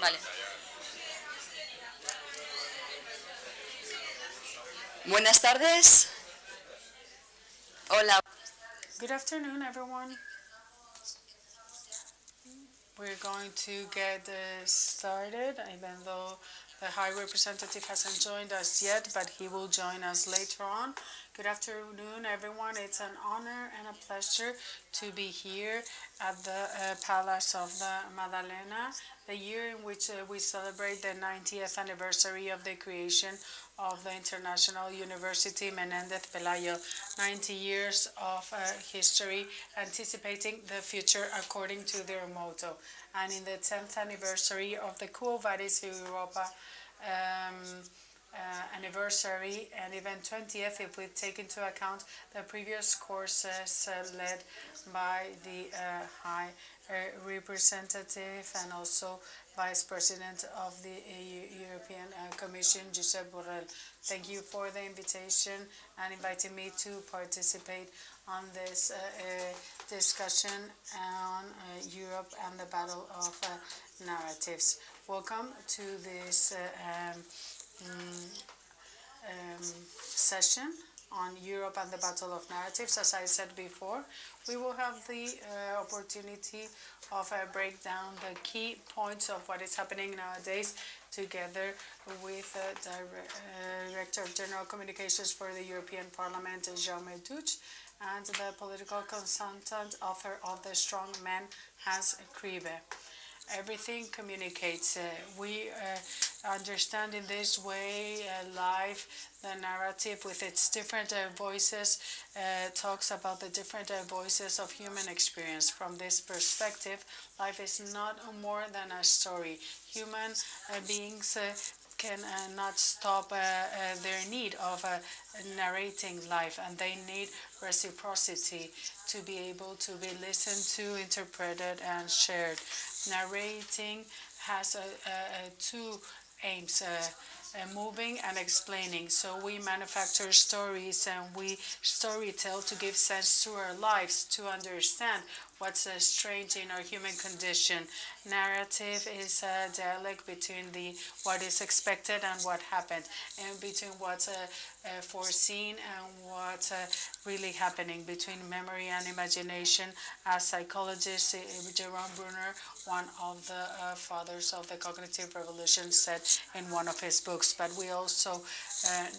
Vale. Buenas tardes. Hola. Good afternoon, everyone. We're going to get started, even though the High Representative hasn't joined us yet, but he will join us later on. Good afternoon, everyone. It's an honor and a pleasure to be here at the Palace of the Madalena, the year in which we celebrate the 90th anniversary of the creation of the International University Menendez Pelayo. 90 years of history anticipating the future according to their motto. And in the 10th anniversary of the QUO Vadis Europa anniversary, and even 20th if we take into account the previous courses led by the High Representative and also Vice President of the European Commission, Josep Borrell. Thank you for the invitation and inviting me to participate on this discussion on Europe and the battle of narratives. Welcome to this session on Europe and the battle of narratives. As I said before, we will have the opportunity of break down the key points of what is happening nowadays together with Director of General Communications for the European Parliament, Jaume Duch, and the political consultant, author of The Strong Man, Kribbe. Everything communicates. We understand in this way life, the narrative with its different voices, talks about the different voices of human experience. From this perspective, life is not more than a story. Human beings can not stop their need of narrating life, and they need reciprocity to be able to be listened to, interpreted, and shared. Narrating has two aims, moving and explaining. So we manufacture stories and we storytell to give sense to our lives, to understand what's strange in our human condition. Narrative is a dialogue between what is expected and what happened, and between what's foreseen and what's really happening, between memory and imagination. As psychologist Jerome Bruner, one of the fathers of the cognitive revolution, said in one of his books. But we also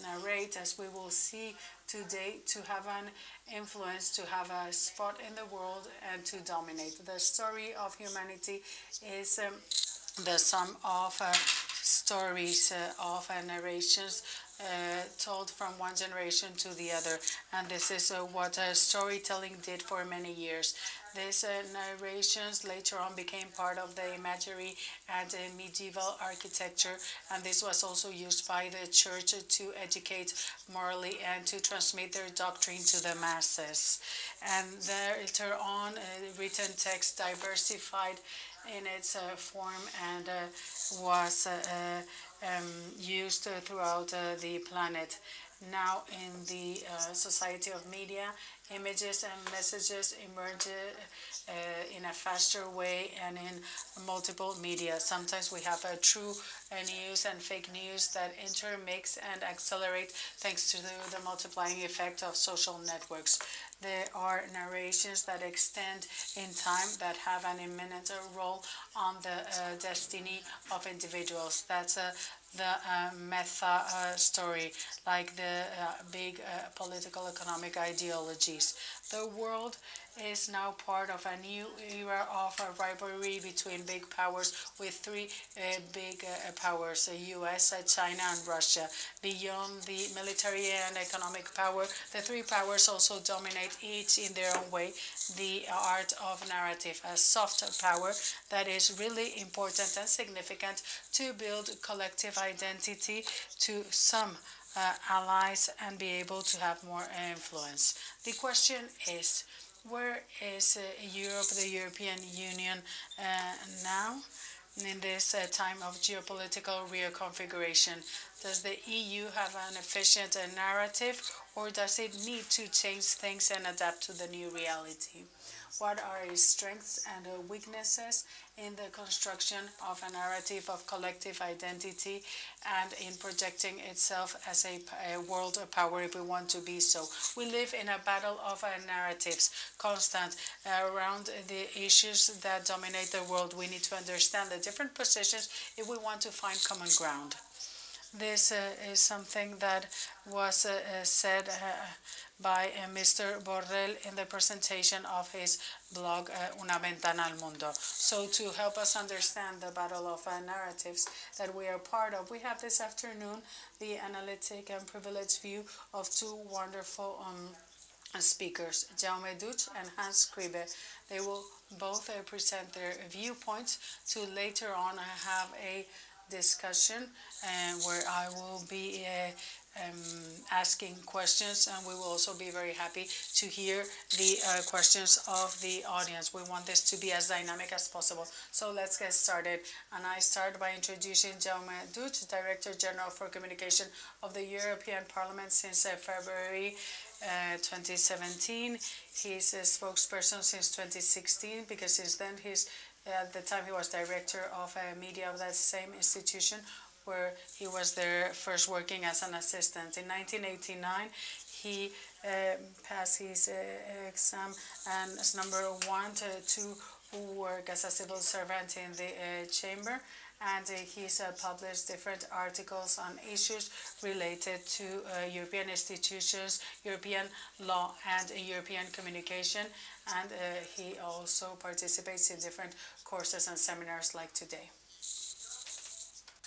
narrate, as we will see today, to have an influence, to have a spot in the world, and to dominate. The story of humanity is the sum of stories, of narrations told from one generation to the other. And this is what storytelling did for many years. These narrations later on became part of the imagery and medieval architecture, and this was also used by the church to educate morally and to transmit their doctrine to the masses. And later on, written text diversified in its form and was used throughout the planet. Now, in the society of media, images and messages emerge in a faster way and in multiple media. Sometimes we have true news and fake news that intermix and accelerate thanks to the multiplying effect of social networks. There are narrations that extend in time that have an imminent role on the destiny of individuals. That's the meta story, like the big political economic ideologies. The world is now part of a new era of rivalry between big powers, with three big powers, the US, China, and Russia. Beyond the military and economic power, the three powers also dominate, each in their own way, the art of narrative, a soft power that is really important and significant to build collective identity to some allies and be able to have more influence. The question is, where is Europe, the European Union now in this time of geopolitical reconfiguration? Does the EU have an efficient narrative, or does it need to change things and adapt to the new reality? what are its strengths and weaknesses in the construction of a narrative of collective identity and in projecting itself as a world power if we want to be so. We live in a battle of narratives, constant, around the issues that dominate the world. We need to understand the different positions if we want to find common ground. This is something that was said by Mr. Borrell in the presentation of his blog, Una Ventana al Mundo. So to help us understand the battle of narratives that we are part of, we have this afternoon the analytic and privileged view of two wonderful speakers, Jaume Duch and Hans Kribbe. They will both present their viewpoints to later on have a discussion where I will be asking questions, and we will also be very happy to hear the questions of the audience. We want this to be as dynamic as possible. So let's get started. And I start by introducing Jaume Duch, Director General for Communication of the European Parliament since February 2017. He's a spokesperson since 2016 because since then at the time he was director of media of that same institution where he was there first working as an assistant. In 1989, he passed his exam and as number one to work as a civil servant in the chamber. And he's published different articles on issues related to European institutions, European law, and European communication. And he also participates in different courses and seminars like today.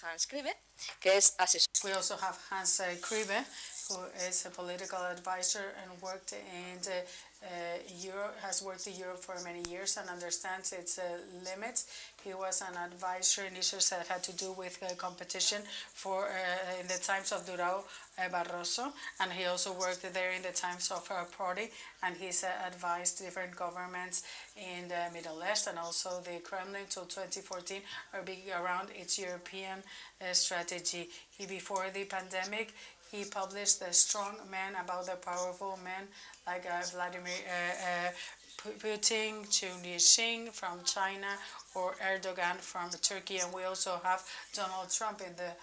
Hans Kribbe, que es asesor. We also have Hans Kribbe, who is a political advisor and worked in Europe, has worked in Europe for many years and understands its limits. He was an advisor in issues that had to do with competition for in the times of Durão Barroso, and he also worked there in the times of Prodi, and he's advised different governments in the Middle East and also the Kremlin till 2014 or being around its European strategy. Before the pandemic, he published The Strong Men about the powerful men like Vladimir Putin, Xi Jinping from China, or Erdogan from Turkey. And we also have Donald Trump in the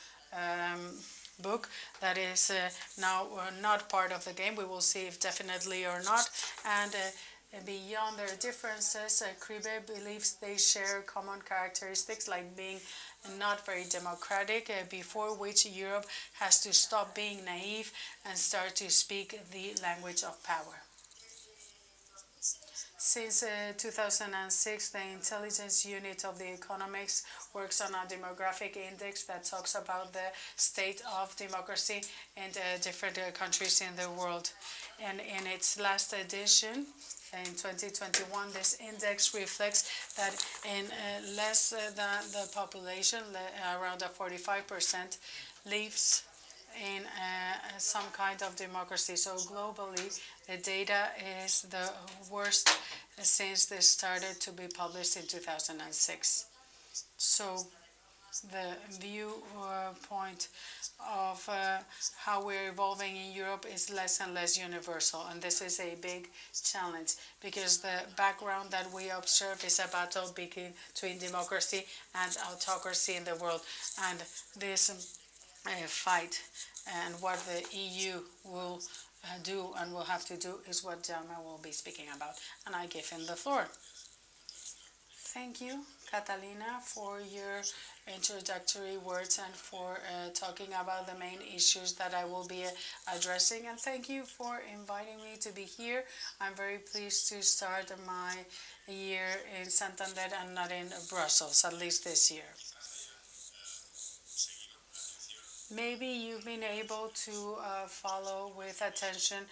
book that is now not part of the game. We will see if definitely or not. And beyond their differences, Kribbe believes they share common characteristics like being not very democratic, before which Europe has to stop being naive and start to speak the language of power. Since 2006, the intelligence unit of the economics works on a demographic index that talks about the state of democracy in different countries in the world. And in its last edition, in 2021, this index reflects that in less than the population, around 45%, lives in some kind of democracy. So globally, the data is the worst since this started to be published in 2006. So the viewpoint of how we're evolving in Europe is less and less universal, and this is a big challenge because the background that we observe is a battle between democracy and autocracy in the world, and this fight and what the EU will do and will have to do is what Jaume will be speaking about, and I give him the floor. Thank you, Catalina, for your introductory words and for talking about the main issues that I will be addressing. And thank you for inviting me to be here. I'm very pleased to start my year in Santander and not in Brussels, at least this year. Maybe you've been able to follow with attention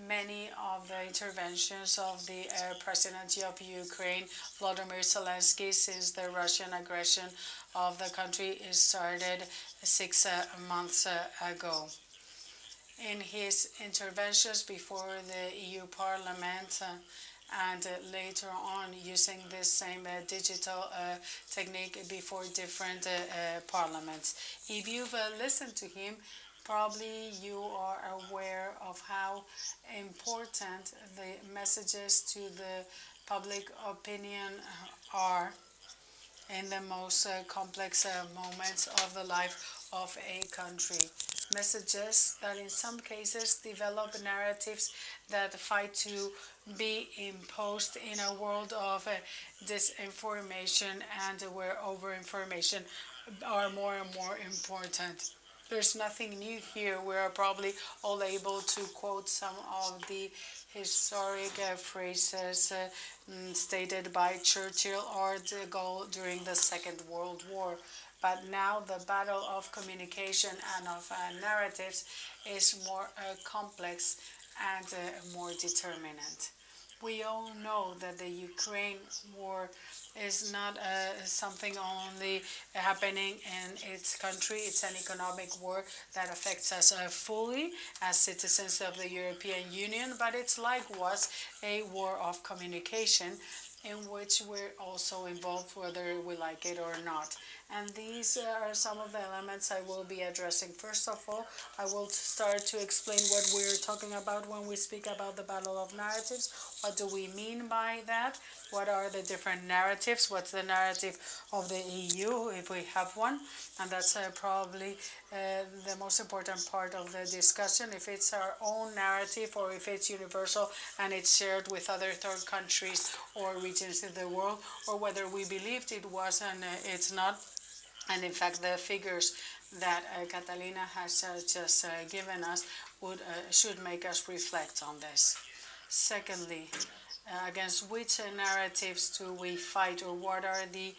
many of the interventions of the President of Ukraine, Volodymyr Zelensky, since the Russian aggression of the country started 6 months ago. In his interventions before the EU Parliament and later on using this same digital technique before different parliaments. If you've listened to him, probably you are aware of how important the messages to the public opinion are in the most complex moments of the life of a country. Messages that in some cases develop narratives that fight to be imposed in a world of disinformation and where overinformation are more and more important. There's nothing new here. We are probably all able to quote some of the historic phrases stated by Churchill or de Gaulle during the Second World War. But now the battle of communication and of narratives is more complex and more determinant. We all know that the Ukraine war is not something only happening in its country. It's an economic war that affects us fully as citizens of the European Union, but it's likewise a war of communication in which we're also involved whether we like it or not. And these are some of the elements I will be addressing. First of all, I will start to explain what we're talking about when we speak about the battle of narratives. What do we mean by that? What are the different narratives? What's the narrative of the EU, if we have one? And that's probably the most important part of the discussion, if it's our own narrative or if it's universal and it's shared with other third countries or regions in the world, or whether we believed it was and it's not. And in fact, the figures that Catalina has just given us should make us reflect on this. Secondly, against which narratives do we fight, or what are the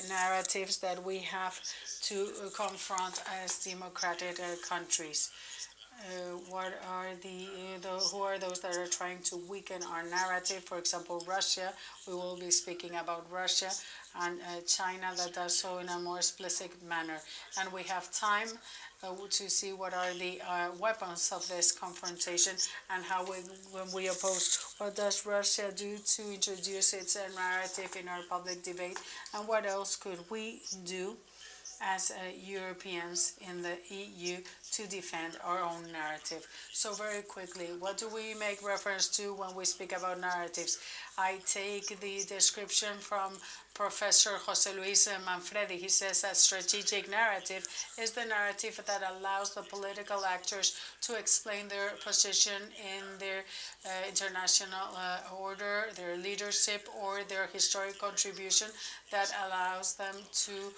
narratives that we have to confront as democratic countries? What are who are those that are trying to weaken our narrative? For example, Russia. We will be speaking about Russia, and China that does so in a more explicit manner. And we have time to see what are the weapons of this confrontation and how when we oppose, what does Russia do to introduce its narrative in our public debate, and what else could we do as Europeans in the EU to defend our own narrative. So very quickly, what do we make reference to when we speak about narratives? I take the description from Professor José Luis Manfredi. He says that strategic narrative is the narrative that allows the political actors to explain their position in their international order, their leadership, or their historic contribution that allows them to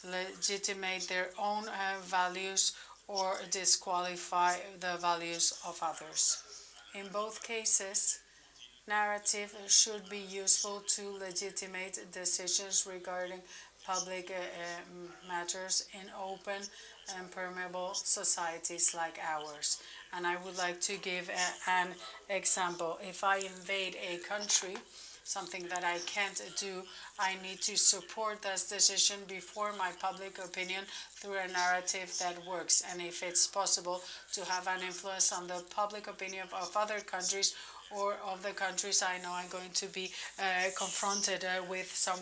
legitimate their own values or disqualify the values of others. In both cases, narrative should be useful to legitimate decisions regarding public matters in open and permeable societies like ours. And I would like to give an example. If I invade a country, something that I can't do, I need to support that decision before my public opinion through a narrative that works. And if it's possible to have an influence on the public opinion of other countries or of the countries I know I'm going to be confronted with some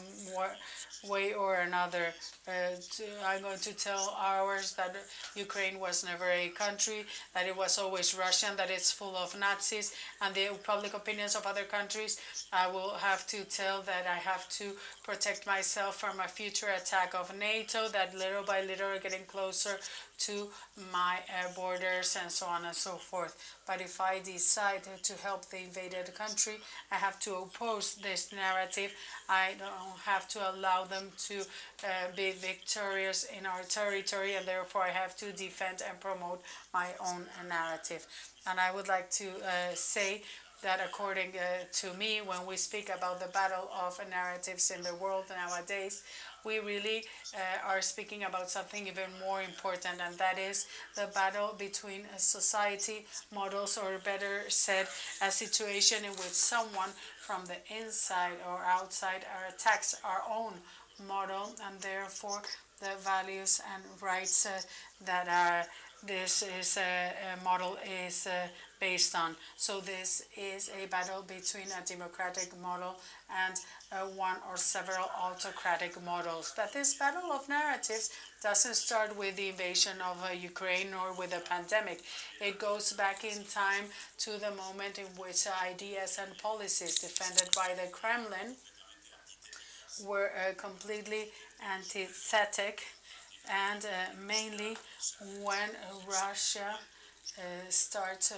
way or another. I'm going to tell ours that Ukraine was never a country, that it was always Russian, that it's full of Nazis, and the public opinions of other countries. I will have to tell that I have to protect myself from a future attack of NATO, that little by little are getting closer to my borders and so on and so forth. But if I decide to help the invaded country, I have to oppose this narrative. I don't have to allow them to be victorious in our territory, and therefore I have to defend and promote my own narrative. And I would like to say that according to me, when we speak about the battle of narratives in the world nowadays, we really are speaking about something even more important, and that is the battle between society models, or better said, a situation in which someone from the inside or outside attacks our own model, and therefore the values and rights that this model is based on. So this is a battle between a democratic model and one or several autocratic models. But this battle of narratives doesn't start with the invasion of Ukraine or with a pandemic. It goes back in time to the moment in which ideas and policies defended by the Kremlin were completely antithetic, and mainly when Russia starts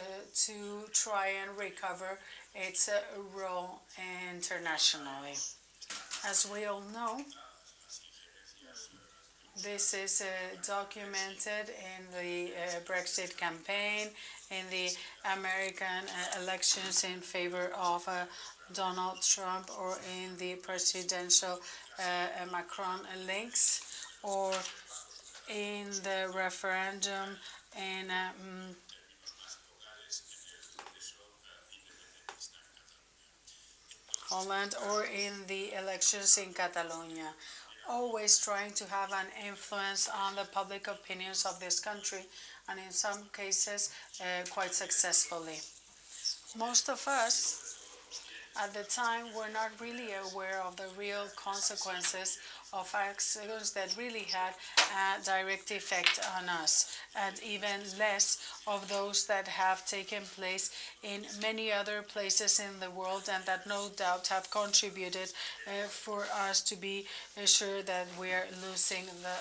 to try and recover its role internationally. As we all know, this is documented in the Brexit campaign, in the American elections in favor of Donald Trump, or in the presidential Macron links, or in the referendum in Holland, or in the elections in Catalonia, always trying to have an influence on the public opinions of this country, and in some cases quite successfully. Most of us at the time were not really aware of the real consequences of actions that really had a direct effect on us, and even less of those that have taken place in many other places in the world, and that no doubt have contributed for us to be sure that we are losing the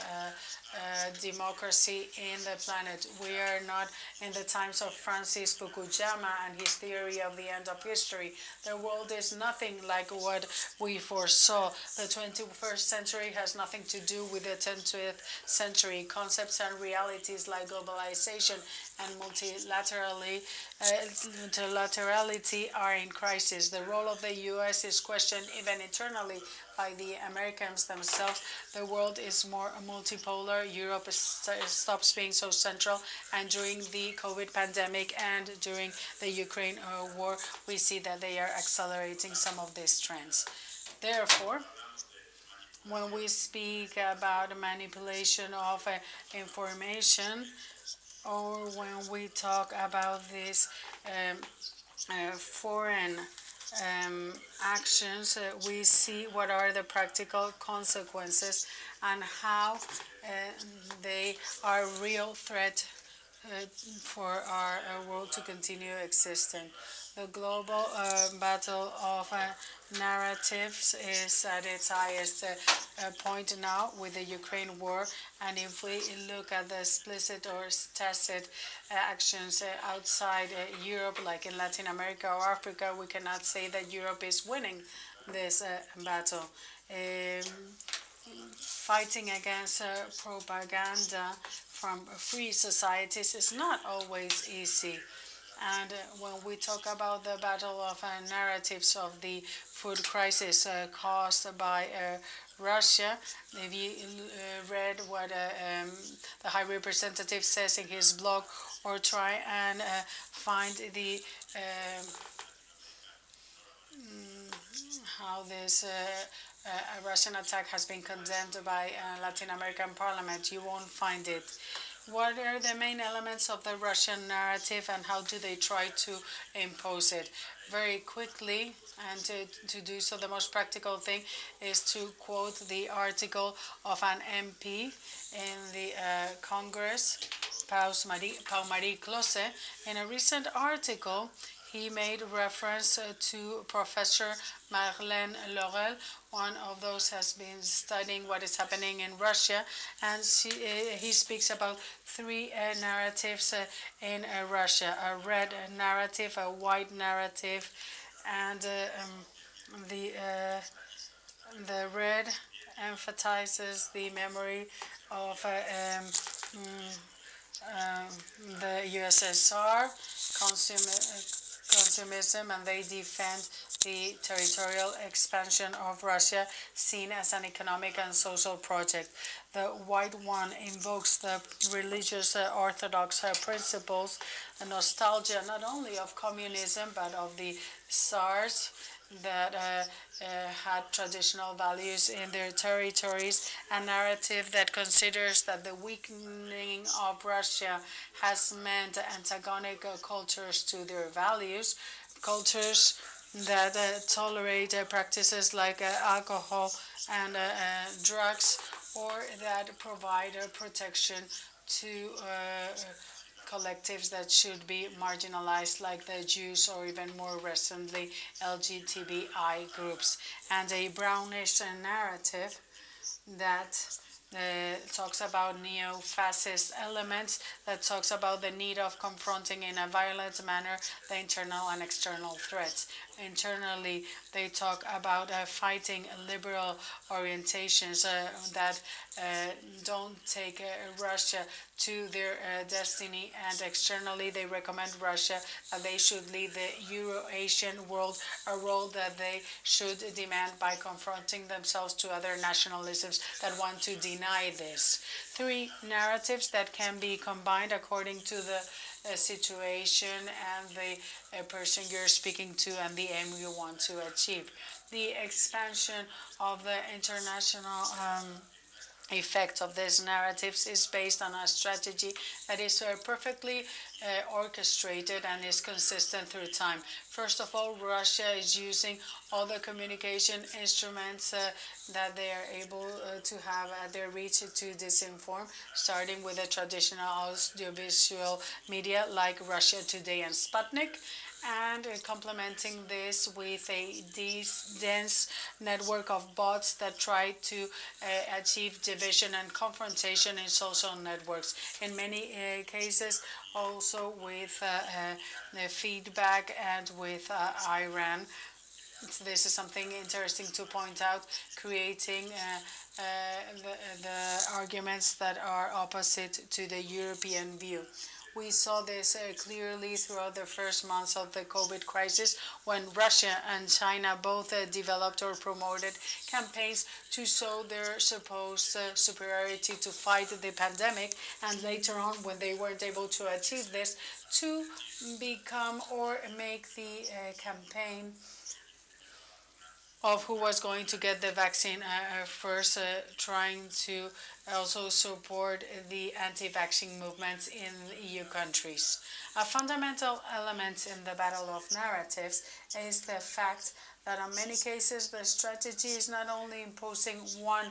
democracy in the planet. We are not in the times of Francis Fukuyama and his theory of the end of history. The world is nothing like what we foresaw. The 21st century has nothing to do with the 20th century. Concepts and realities like globalization and multilaterality are in crisis. The role of the US is questioned even internally by the Americans themselves. The world is more multipolar. Europe stops being so central, and during the COVID pandemic and during the Ukraine war, we see that they are accelerating some of these trends. Therefore, when we speak about manipulation of information, or when we talk about these foreign actions, we see what are the practical consequences and how they are a real threat for our world to continue existing. The global battle of narratives is at its highest point now with the Ukraine war, and if we look at the explicit or tacit actions outside Europe, like in Latin America or Africa, we cannot say that Europe is winning this battle. Fighting against propaganda from free societies is not always easy. And when we talk about the battle of narratives of the food crisis caused by Russia, if you read what the High Representative says in his blog, or try and find the how this Russian attack has been condemned by Latin American Parliament, you won't find it. What are the main elements of the Russian narrative, and how do they try to impose it? Very quickly, and to do so, the most practical thing is to quote the article of an MP in the Congress, Pau-Marie Closet. In a recent article, he made reference to Professor Marlène Laurel, one of those has been studying what is happening in Russia, and he speaks about three narratives in Russia: a red narrative, a white narrative, and the red emphasizes the memory of the USSR, consumerism, and they defend the territorial expansion of Russia, seen as an economic and social project. The white one invokes the religious orthodox principles, a nostalgia not only of communism but of the Tsars, that had traditional values in their territories, a narrative that considers that the weakening of Russia has meant antagonic cultures to their values, cultures that tolerate practices like alcohol and drugs, or that provide protection to collectives that should be marginalized, like the Jews, or even more recently, LGBTI groups, and a brownish narrative that talks about neo-fascist elements, that talks about the need of confronting in a violent manner the internal and external threats. Internally, they talk about fighting liberal orientations that don't take Russia to their destiny, and externally they recommend Russia that they should leave the Euro-Asian world, a role that they should demand by confronting themselves to other nationalisms that want to deny this. Three narratives that can be combined according to the situation and the person you're speaking to and the aim you want to achieve. The expansion of the international effect of these narratives is based on a strategy that is perfectly orchestrated and is consistent through time. First of all, Russia is using all the communication instruments that they are able to have at their reach to disinform, starting with the traditional audiovisual media like Russia Today and Sputnik, and complementing this with a dense network of bots that try to achieve division and confrontation in social networks. In many cases, also with feedback and with Iran. This is something interesting to point out, creating the arguments that are opposite to the European view. We saw this clearly throughout the first months of the COVID crisis, when Russia and China both developed or promoted campaigns to show their supposed superiority to fight the pandemic, and later on, when they weren't able to achieve this, to become or make the campaign of who was going to get the vaccine first, trying to also support the anti-vaccine movements in EU countries. A fundamental element in the battle of narratives is the fact that in many cases the strategy is not only imposing one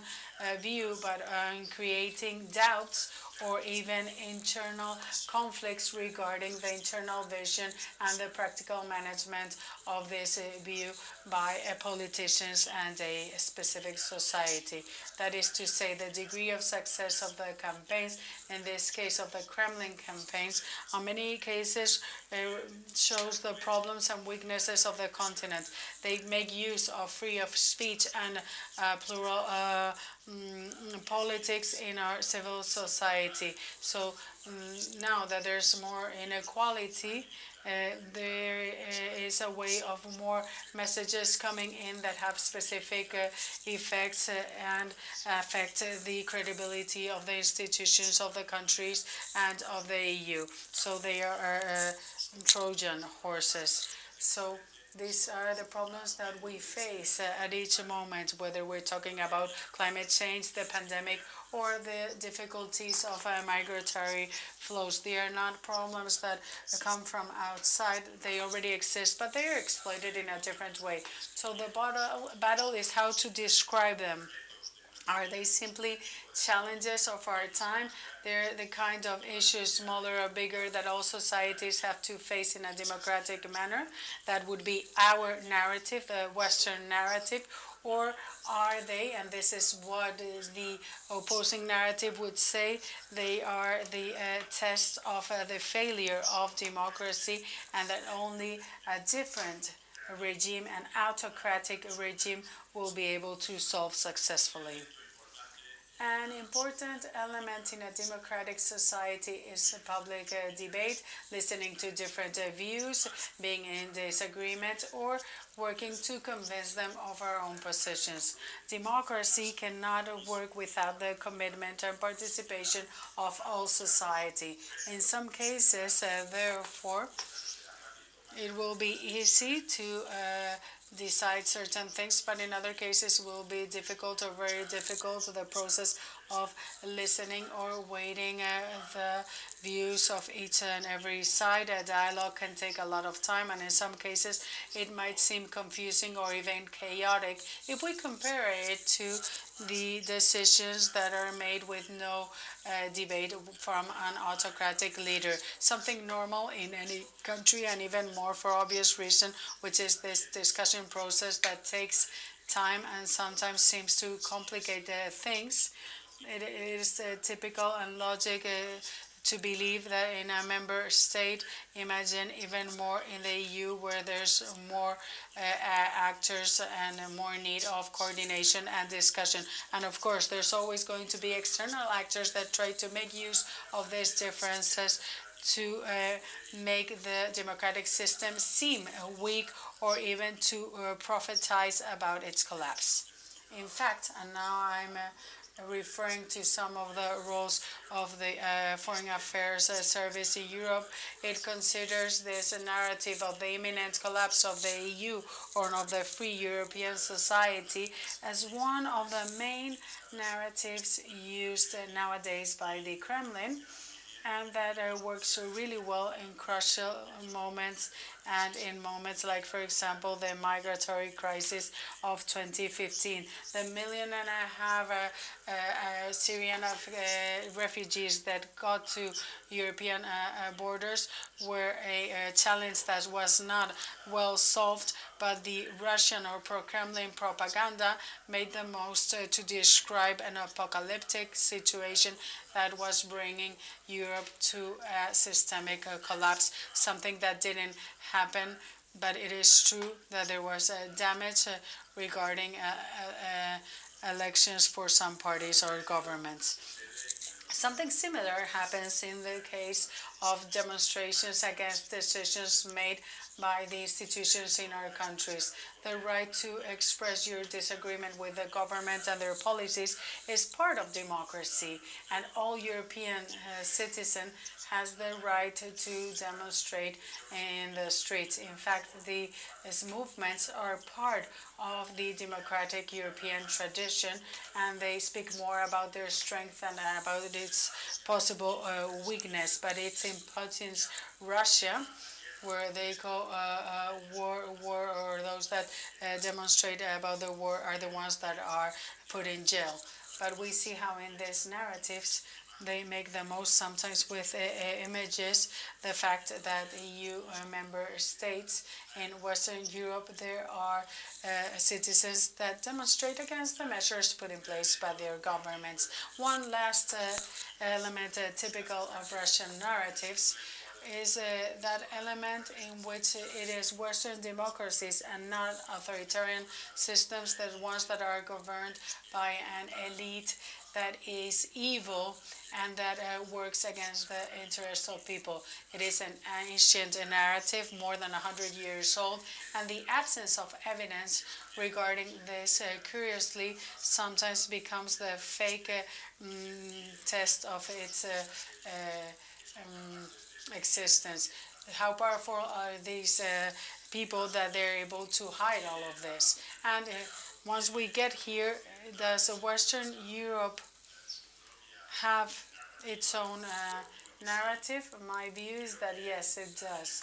view, but in creating doubts or even internal conflicts regarding the internal vision and the practical management of this view by politicians and a specific society. That is to say, the degree of success of the campaigns, in this case of the Kremlin campaigns, in many cases shows the problems and weaknesses of the continent. They make use of freedom of speech and plural politics in our civil society. So now that there's more inequality, there is a way of more messages coming in that have specific effects and affect the credibility of the institutions of the countries and of the EU. So they are Trojan horses. So these are the problems that we face at each moment, whether we're talking about climate change, the pandemic, or the difficulties of migratory flows. They are not problems that come from outside. They already exist, but they are exploited in a different way. So the battle is how to describe them. Are they simply challenges of our time? They're the kind of issues, smaller or bigger, that all societies have to face in a democratic manner. That would be our narrative, the Western narrative. Or are they, and this is what the opposing narrative would say, they are the test of the failure of democracy, and that only a different regime, an autocratic regime, will be able to solve successfully. An important element in a democratic society is public debate, listening to different views, being in disagreement, or working to convince them of our own positions. Democracy cannot work without the commitment and participation of all society. In some cases, therefore, it will be easy to decide certain things, but in other cases will be difficult or very difficult. The process of listening or waiting the views of each and every side. A dialogue can take a lot of time, and in some cases it might seem confusing or even chaotic if we compare it to the decisions that are made with no debate from an autocratic leader. Something normal in any country, and even more for obvious reason, which is this discussion process that takes time and sometimes seems to complicate things. It is typical and logic to believe that in a member state, imagine even more in the EU, where there's more actors and more need of coordination and discussion. And of course, there's always going to be external actors that try to make use of these differences to make the democratic system seem weak, or even to prophesize about its collapse. In fact, and now I'm referring to some of the roles of the Foreign Affairs Service in Europe, it considers this narrative of the imminent collapse of the EU or of the free European society as one of the main narratives used nowadays by the Kremlin, and that works really well in crucial moments and in moments like, for example, the migratory crisis of 2015. The 1.5 million Syrian refugees that got to European borders were a challenge that was not well solved, but the Russian or pro-Kremlin propaganda made the most to describe an apocalyptic situation that was bringing Europe to a systemic collapse, something that didn't happen, but it is true that there was damage regarding elections for some parties or governments. Something similar happens in the case of demonstrations against decisions made by the institutions in our countries. The right to express your disagreement with the government and their policies is part of democracy, and all European citizen has the right to demonstrate in the streets. In fact, these movements are part of the democratic European tradition, and they speak more about their strength and about its possible weakness. But it's in Russia, where they go war, or those that demonstrate about the war are the ones that are put in jail. But we see how in these narratives they make the most, sometimes with images, the fact that EU member states in Western Europe, there are citizens that demonstrate against the measures put in place by their governments. One last element typical of Russian narratives is that element in which it is Western democracies and not authoritarian systems, the ones that are governed by an elite that is evil and that works against the interests of people. It is an ancient narrative, more than 100 years old, and the absence of evidence regarding this, curiously, sometimes becomes the fake test of its existence. How powerful are these people that they're able to hide all of this? And once we get here, does Western Europe have its own narrative? My view is that yes, it does.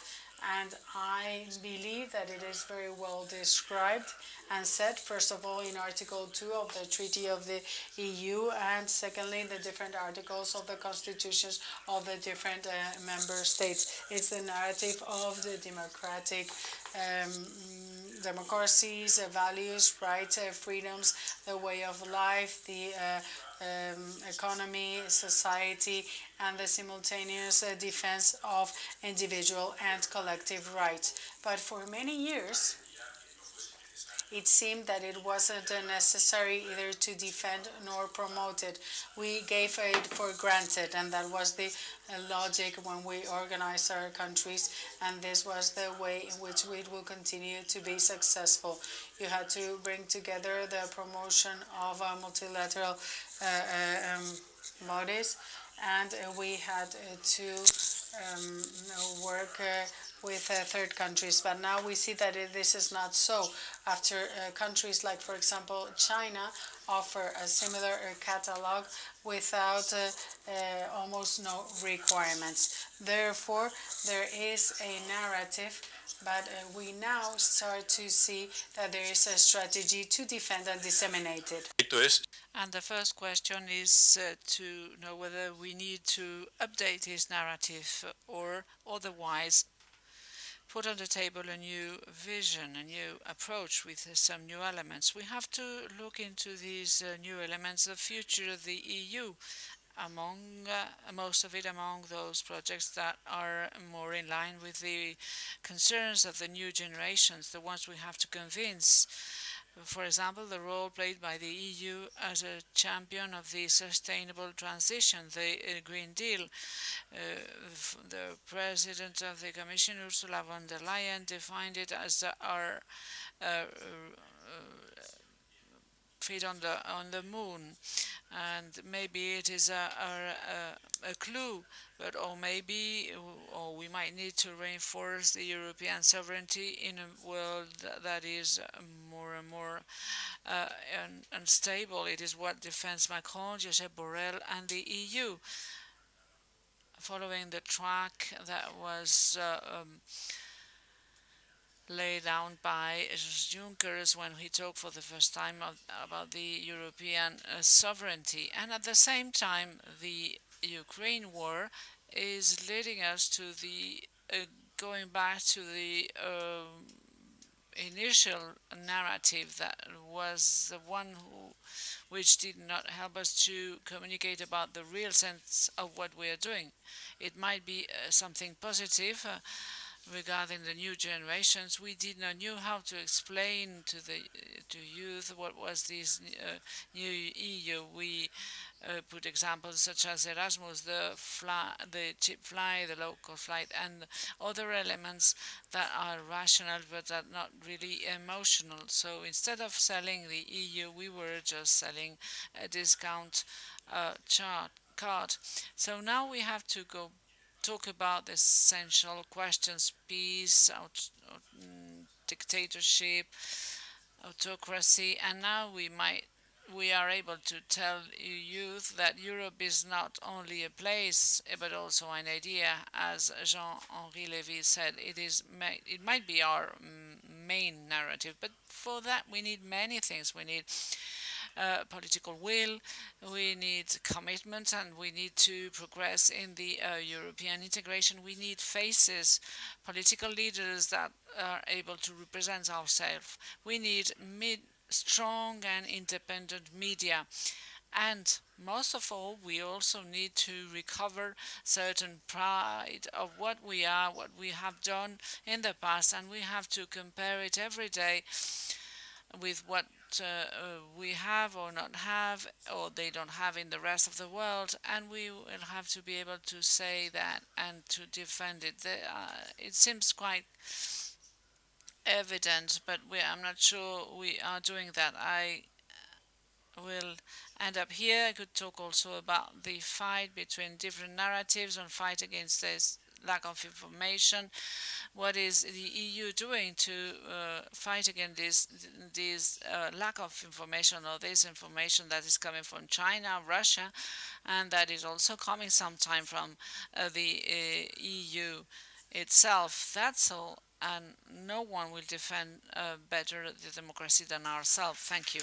And I believe that it is very well described and said, first of all, in Article 2 of the Treaty of the EU, and secondly, in the different articles of the constitutions of the different member states. It's the narrative of the democratic democracies, values, rights, freedoms, the way of life, the economy, society, and the simultaneous defense of individual and collective rights. But for many years, it seemed that it wasn't necessary either to defend nor promote it. We gave it for granted, and that was the logic when we organized our countries, and this was the way in which we will continue to be successful. You had to bring together the promotion of multilateral bodies, and we had to work with third countries. But now we see that this is not so. After countries like, for example, China offer a similar catalog without almost no requirements. Therefore, there is a narrative, but we now start to see that there is a strategy to defend and disseminate it. And the first question is to know whether we need to update his narrative or otherwise put on the table a new vision, a new approach with some new elements. We have to look into these new elements, the future of the EU, among most of it among those projects that are more in line with the concerns of the new generations, the ones we have to convince. For example, the role played by the EU as a champion of the sustainable transition, the Green Deal. The President of the Commission, Ursula von der Leyen, defined it as our feet on the moon, and maybe it is a clue, but or we might need to reinforce the European sovereignty in a world that is more and more unstable. It is what defends Macron, Josep Borrell, and the EU, following the track that was laid down by Juncker when he talked for the first time about the European sovereignty. And at the same time, the Ukraine war is leading us to the going back to the initial narrative that was the one which did not help us to communicate about the real sense of what we are doing. It might be something positive regarding the new generations. We did not know how to explain to youth what was this new EU. We put examples such as Erasmus, the cheap flight, the local flight, and other elements that are rational but are not really emotional. So instead of selling the EU, we were just selling a discount card. So now we have to go talk about the essential questions: peace, dictatorship, autocracy, and now we are able to tell youth that Europe is not only a place but also an idea. As Jean-Henri Lévy said, it might be our main narrative, but for that we need many things. We need political will, we need commitment, and we need to progress in the European integration. We need faces, political leaders that are able to represent ourselves. We need strong and independent media. And most of all, we also need to recover certain pride of what we are, what we have done in the past, and we have to compare it every day with what we have or not have, or they don't have in the rest of the world, and we will have to be able to say that and to defend it. It seems quite evident, but I'm not sure we are doing that. I will end up here. I could talk also about the fight between different narratives and fight against this lack of information. What is the EU doing to fight against this lack of information or this information that is coming from China, Russia, and that is also coming sometime from the EU itself? That's all, and no one will defend better the democracy than ourselves. Thank you.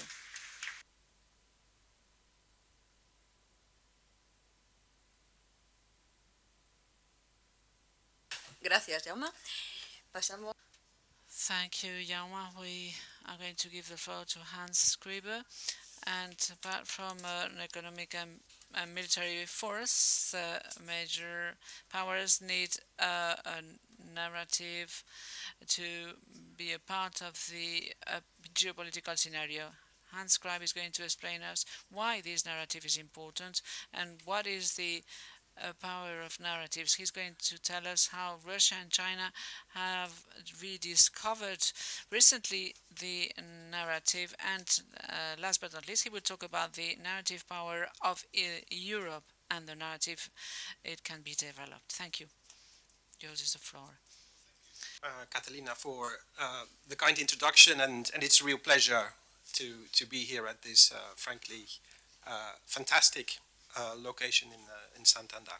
Gracias, Jaume. Pasamos. Thank you, Jaume. We are going to give the floor to Hans Kribbe. And apart from an economic and military force, major powers need a narrative to be a part of the geopolitical scenario. Hans Kribbe is going to explain us why this narrative is important and what is the power of narratives. He's going to tell us how Russia and China have rediscovered recently the narrative, and last but not least, he will talk about the narrative power of Europe and the narrative it can be developed. Thank you. Yours is the floor. Catalina, for the kind introduction, and it's a real pleasure to be here at this, frankly, fantastic location in Santander.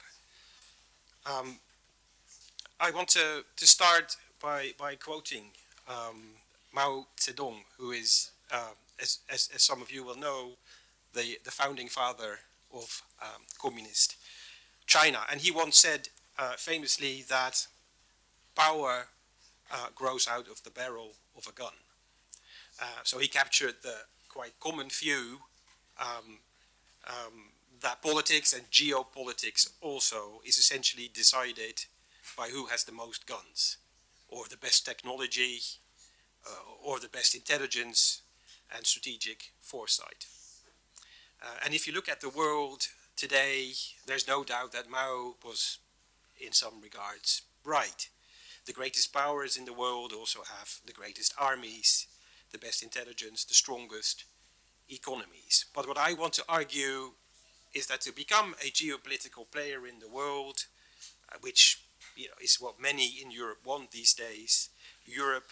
I want to start by quoting Mao Zedong, who is, as some of you will know, the founding father of communist China. And he once said famously that power grows out of the barrel of a gun. So he captured the quite common view that politics and geopolitics also is essentially decided by who has the most guns, or the best technology, or the best intelligence and strategic foresight. And if you look at the world today, there's no doubt that Mao was, in some regards, right. The greatest powers in the world also have the greatest armies, the best intelligence, the strongest economies. But what I want to argue is that to become a geopolitical player in the world, which is what many in Europe want these days, Europe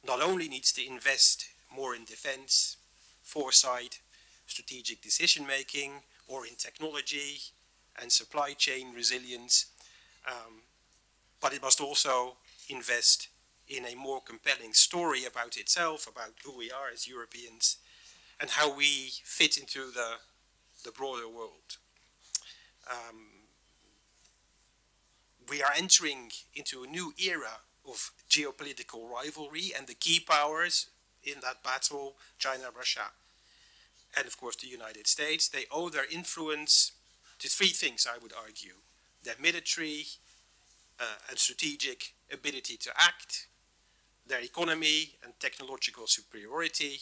not only needs to invest more in defense, foresight, strategic decision making, or in technology and supply chain resilience, but it must also invest in a more compelling story about itself, about who we are as Europeans, and how we fit into the broader world. We are entering into a new era of geopolitical rivalry, and the key powers in that battle, China, Russia, and of course the United States, they owe their influence to three things, I would argue: their military and strategic ability to act, their economy and technological superiority,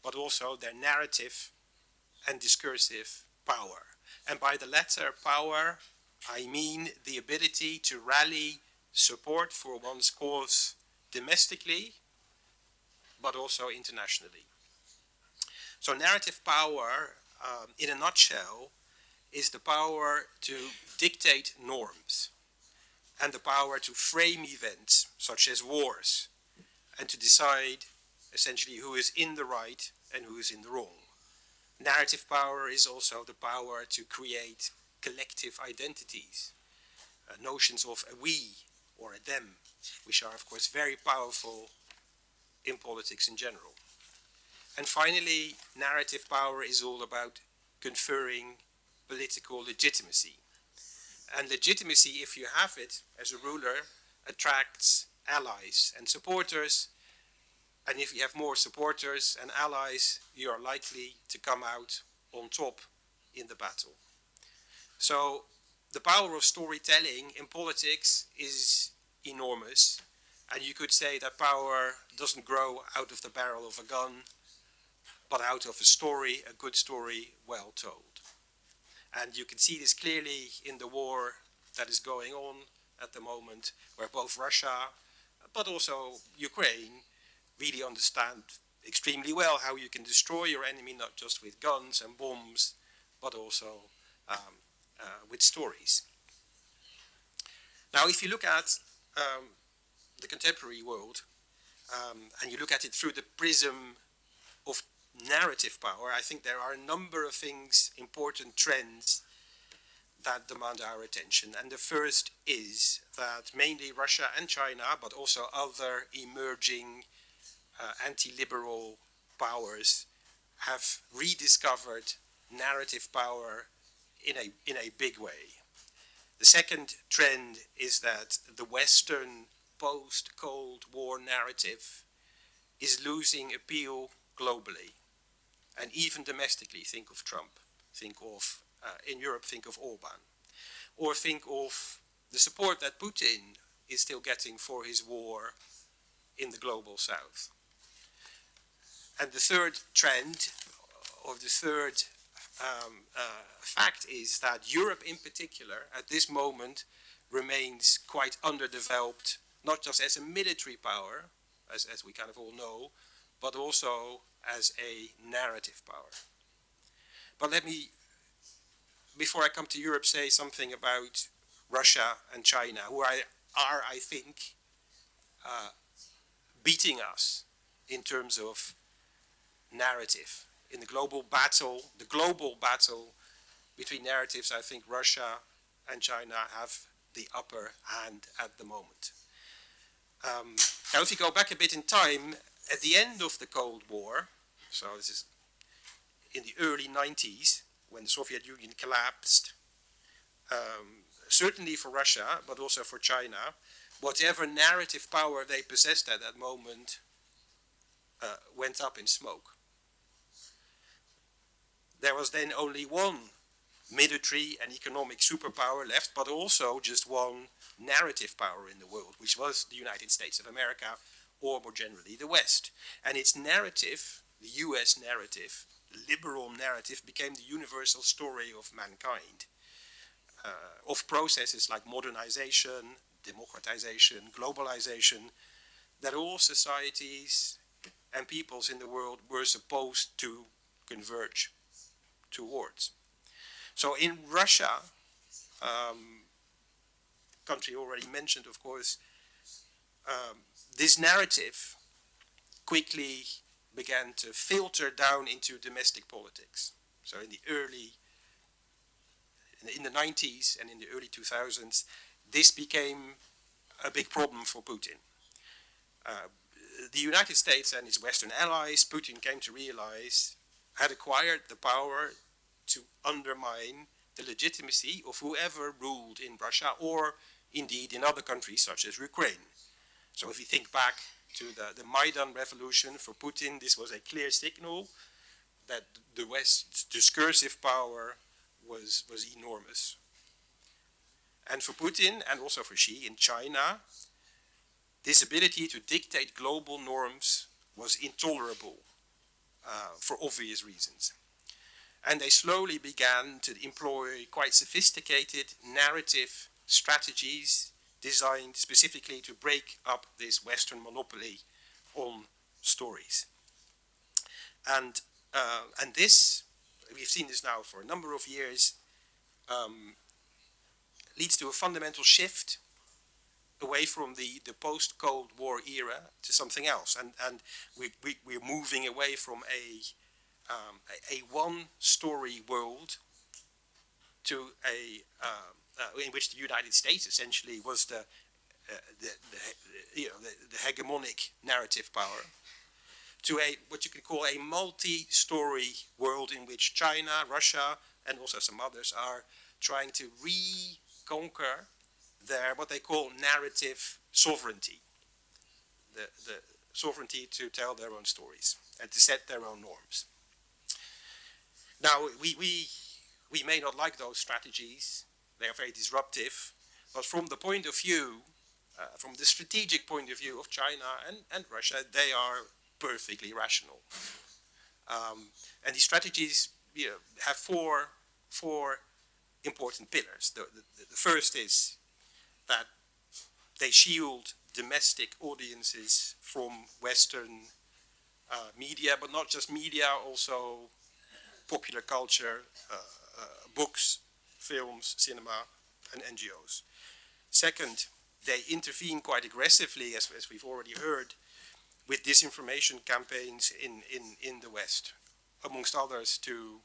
but also their narrative and discursive power. And by the latter power, I mean the ability to rally support for one's cause domestically, but also internationally. So narrative power, in a nutshell, is the power to dictate norms and the power to frame events such as wars and to decide essentially who is in the right and who is in the wrong. Narrative power is also the power to create collective identities, notions of a we or a them, which are of course very powerful in politics in general. And finally, narrative power is all about conferring political legitimacy. And legitimacy, if you have it as a ruler, attracts allies and supporters. And if you have more supporters and allies, you are likely to come out on top in the battle. So the power of storytelling in politics is enormous. And you could say that power doesn't grow out of the barrel of a gun, but out of a story, a good story, well told. And you can see this clearly in the war that is going on at the moment, where both Russia, but also Ukraine, really understand extremely well how you can destroy your enemy, not just with guns and bombs, but also with stories. Now, if you look at the contemporary world, and you look at it through the prism of narrative power, I think there are a number of things, important trends that demand our attention. And the first is that mainly Russia and China, but also other emerging anti-liberal powers, have rediscovered narrative power in a big way. The second trend is that the Western post-Cold War narrative is losing appeal globally, and even domestically. Think of Trump, think of, in Europe, think of Orban, or think of the support that Putin is still getting for his war in the global south. And the third trend, or the third fact, is that Europe in particular, at this moment, remains quite underdeveloped, not just as a military power, as we kind of all know, but also as a narrative power. But let me, before I come to Europe, say something about Russia and China, who are, I think, beating us in terms of narrative. In the global battle between narratives, I think Russia and China have the upper hand at the moment. Now, if you go back a bit in time, at the end of the Cold War, so this is in the early 90s, when the Soviet Union collapsed, certainly for Russia, but also for China, whatever narrative power they possessed at that moment went up in smoke. There was then only one military and economic superpower left, but also just one narrative power in the world, which was the United States of America, or more generally the West. And its narrative, the US narrative, the liberal narrative, became the universal story of mankind, of processes like modernization, democratization, globalization, that all societies and peoples in the world were supposed to converge towards. So in Russia, country already mentioned, of course, this narrative quickly began to filter down into domestic politics. So in the 90s and in the early 2000s, this became a big problem for Putin. The United States and its Western allies, Putin came to realize, had acquired the power to undermine the legitimacy of whoever ruled in Russia, or indeed in other countries such as Ukraine. So if you think back to the Maidan revolution, for Putin this was a clear signal that the West's discursive power was enormous. And for Putin, and also for Xi in China, this ability to dictate global norms was intolerable for obvious reasons. And they slowly began to employ quite sophisticated narrative strategies designed specifically to break up this Western monopoly on stories. And this, we've seen this now for a number of years, leads to a fundamental shift away from the post-Cold War era to something else. And we're moving away from a one-story world to in which the United States essentially was the hegemonic narrative power, to what you could call a multi-story world in which China, Russia, and also some others are trying to reconquer their what they call narrative sovereignty, the sovereignty to tell their own stories and to set their own norms. Now, we may not like those strategies. They are very disruptive, but from the point of view, from the strategic point of view of China and Russia, they are perfectly rational. And these strategies have four important pillars. The first is that they shield domestic audiences from Western media, but not just media, also popular culture, books, films, cinema, and NGOs. Second, they intervene quite aggressively, as we've already heard, with disinformation campaigns in the West, amongst others to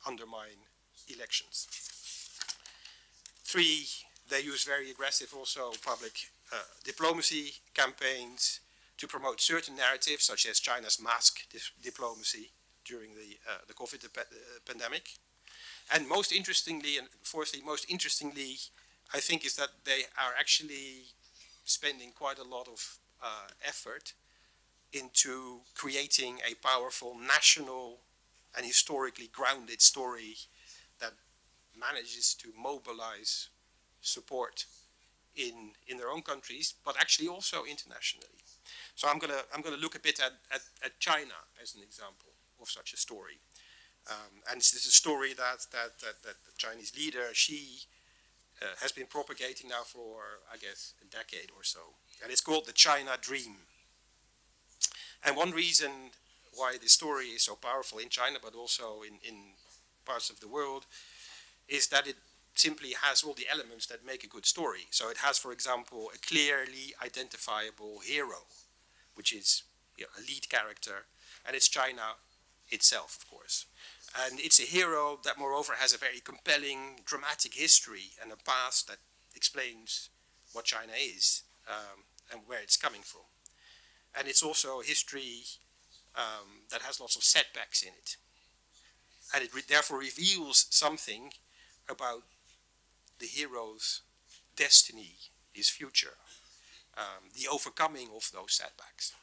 undermine elections. Three, they use very aggressive also public diplomacy campaigns to promote certain narratives, such as China's mask diplomacy during the COVID pandemic. And most interestingly, and fourthly, I think is that they are actually spending quite a lot of effort into creating a powerful national and historically grounded story that manages to mobilize support in their own countries, but actually also internationally. So I'm gonna look a bit at China as an example of such a story. And this is a story that the Chinese leader, Xi, has been propagating now for, I guess, a decade or so. And it's called the China Dream. And one reason why this story is so powerful in China, but also in parts of the world, is that it simply has all the elements that make a good story. So it has, for example, a clearly identifiable hero, which is a lead character, and it's China itself, of course. And it's a hero that, moreover, has a very compelling, dramatic history and a past that explains what China is and where it's coming from. And it's also a history that has lots of setbacks in it. And it therefore reveals something about the hero's destiny, his future, the overcoming of those setbacks.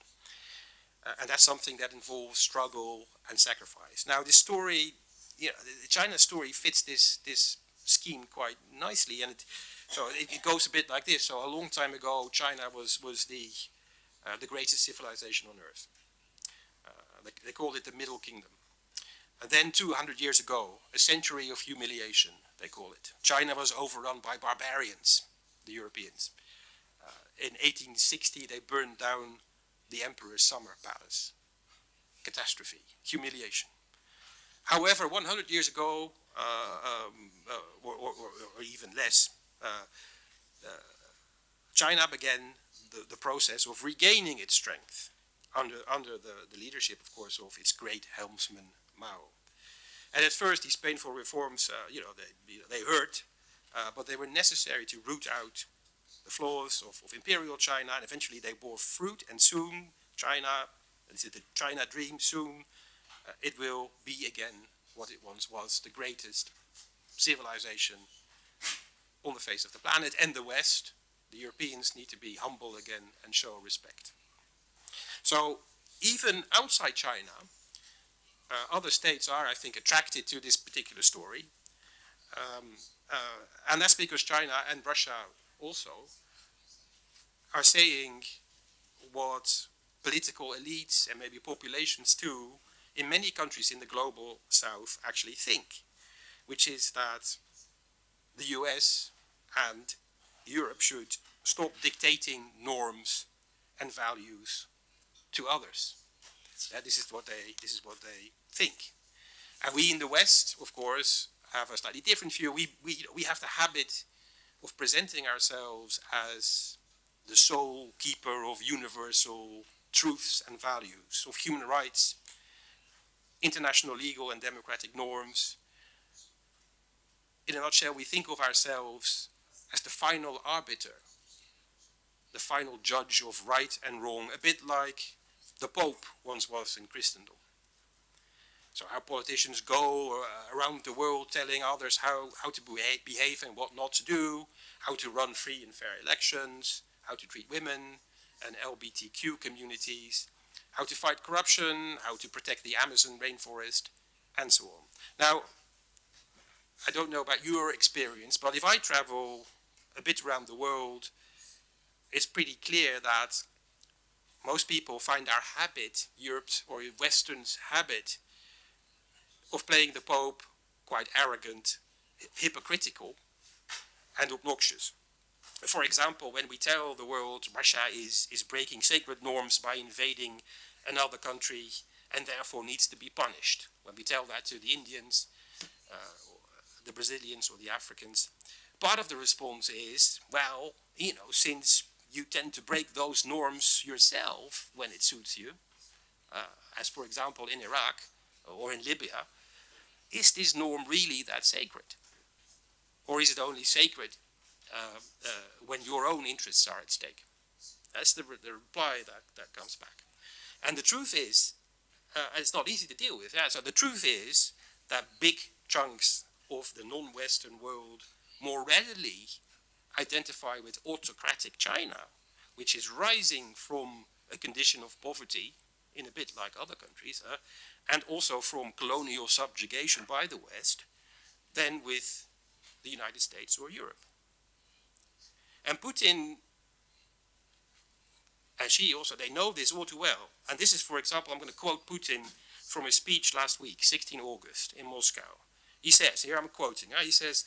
And that's something that involves struggle and sacrifice. Now, this story, the China story fits this scheme quite nicely, and it goes a bit like this. So a long time ago, China was the greatest civilization on earth. They called it the Middle Kingdom. And then 200 years ago, a century of humiliation, they call it. China was overrun by barbarians, the Europeans. In 1860, they burned down the Emperor's summer palace. Catastrophe, humiliation. However, 100 years ago, or even less, China began the process of regaining its strength under the leadership, of course, of its great helmsman, Mao. And at first, these painful reforms, they hurt, but they were necessary to root out the flaws of imperial China, and eventually they bore fruit, and soon China, this is the China dream, soon it will be again what it once was, the greatest civilization on the face of the planet, and the West. The Europeans need to be humble again and show respect. So even outside China, other states are, I think, attracted to this particular story. And that's because China and Russia also are saying what political elites and maybe populations too in many countries in the global south actually think, which is that the US and Europe should stop dictating norms and values to others. This is what they think. And we in the West, of course, have a slightly different view. We have the habit of presenting ourselves as the sole keeper of universal truths and values, of human rights, international legal and democratic norms. In a nutshell, we think of ourselves as the final arbiter, the final judge of right and wrong, a bit like the Pope once was in Christendom. So our politicians go around the world telling others how to behave and what not to do, how to run free and fair elections, how to treat women and LGBTQ communities, how to fight corruption, how to protect the Amazon rainforest, and so on. Now, I don't know about your experience, but if I travel a bit around the world, it's pretty clear that most people find our habit, Europe's or Western's habit, of playing the Pope quite arrogant, hypocritical, and obnoxious. For example, when we tell the world Russia is breaking sacred norms by invading another country and therefore needs to be punished, when we tell that to the Indians, the Brazilians or the Africans, part of the response is, well, since you tend to break those norms yourself when it suits you, as for example in Iraq or in Libya, is this norm really that sacred? Or is it only sacred when your own interests are at stake? That's the reply that comes back. And the truth is, and it's not easy to deal with, so the truth is that big chunks of the non-Western world more readily identify with autocratic China, which is rising from a condition of poverty in a bit like other countries, and also from colonial subjugation by the West, than with the United States or Europe. And Putin and Xi also, they know this all too well. And this is, for example, I'm going to quote Putin from his speech last week, 16 August, in Moscow. He says, here I'm quoting, he says,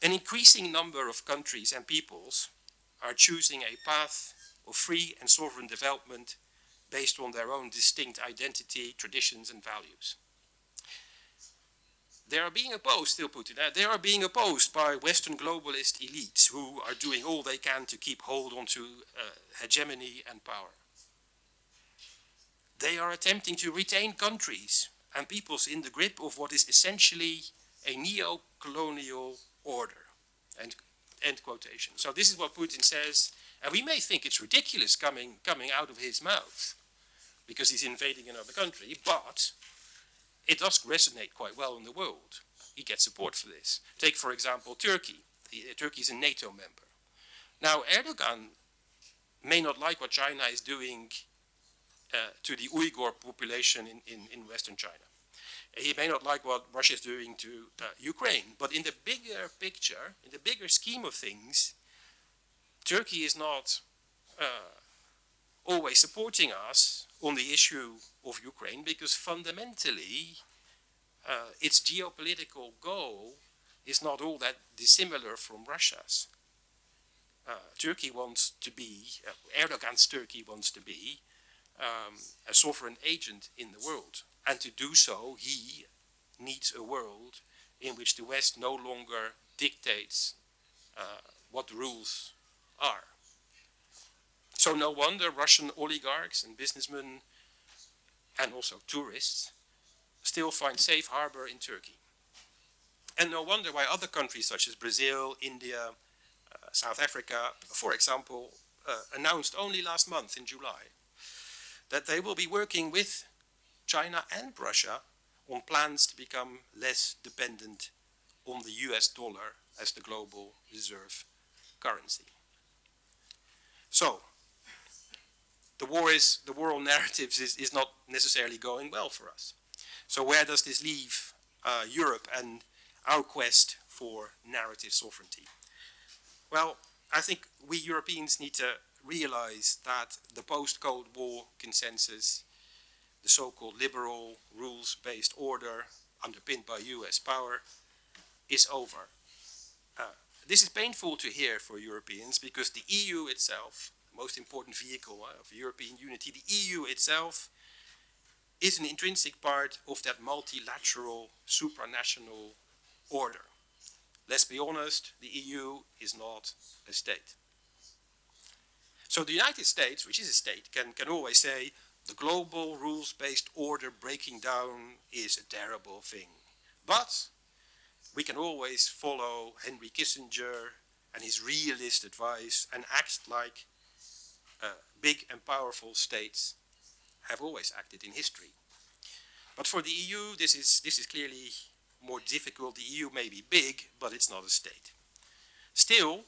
an increasing number of countries and peoples are choosing a path of free and sovereign development based on their own distinct identity, traditions, and values. they are being opposed, still Putin, they are being opposed by Western globalist elites who are doing all they can to keep hold onto hegemony and power. They are attempting to retain countries and peoples in the grip of what is essentially a neo-colonial order. End quotation. So this is what Putin says, and we may think it's ridiculous coming out of his mouth because he's invading another country, but it does resonate quite well in the world. He gets support for this. Take, for example, Turkey. Turkey is a NATO member. Now, Erdogan may not like what China is doing to the Uyghur population in Western China. He may not like what Russia is doing to Ukraine, but in the bigger picture, in the bigger scheme of things, Turkey is not always supporting us on the issue of Ukraine because fundamentally its geopolitical goal is not all that dissimilar from Russia's. Turkey wants to be, Erdogan's Turkey wants to be a sovereign agent in the world. And to do so, he needs a world in which the West no longer dictates what the rules are. So no wonder Russian oligarchs and businessmen and also tourists still find safe harbor in Turkey. And no wonder why other countries such as Brazil, India, South Africa, for example, announced only last month in July that they will be working with China and Russia on plans to become less dependent on the US dollar as the global reserve currency. So, the war on narratives is not necessarily going well for us. So where does this leave Europe and our quest for narrative sovereignty? Well, I think we Europeans need to realize that the post-Cold War consensus, the so-called liberal rules-based order underpinned by US power, is over. This is painful to hear for Europeans because the EU itself, the most important vehicle of European unity, the EU itself is an intrinsic part of that multilateral supranational order. Let's be honest, the EU is not a state. So the United States, which is a state, can always say the global rules-based order breaking down is a terrible thing. But we can always follow Henry Kissinger and his realist advice and act like big and powerful states have always acted in history. But for the EU, this is clearly more difficult. The EU may be big, but it's not a state. Still,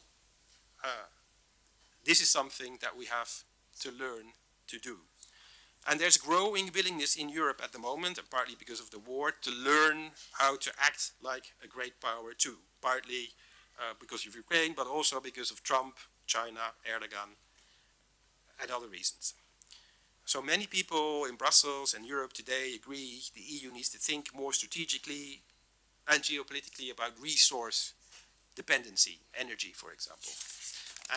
this is something that we have to learn to do. And there's growing willingness in Europe at the moment, and partly because of the war, to learn how to act like a great power too. Partly because of Ukraine, but also because of Trump, China, Erdogan, and other reasons. So many people in Brussels and Europe today agree the EU needs to think more strategically and geopolitically about resource dependency, energy, for example.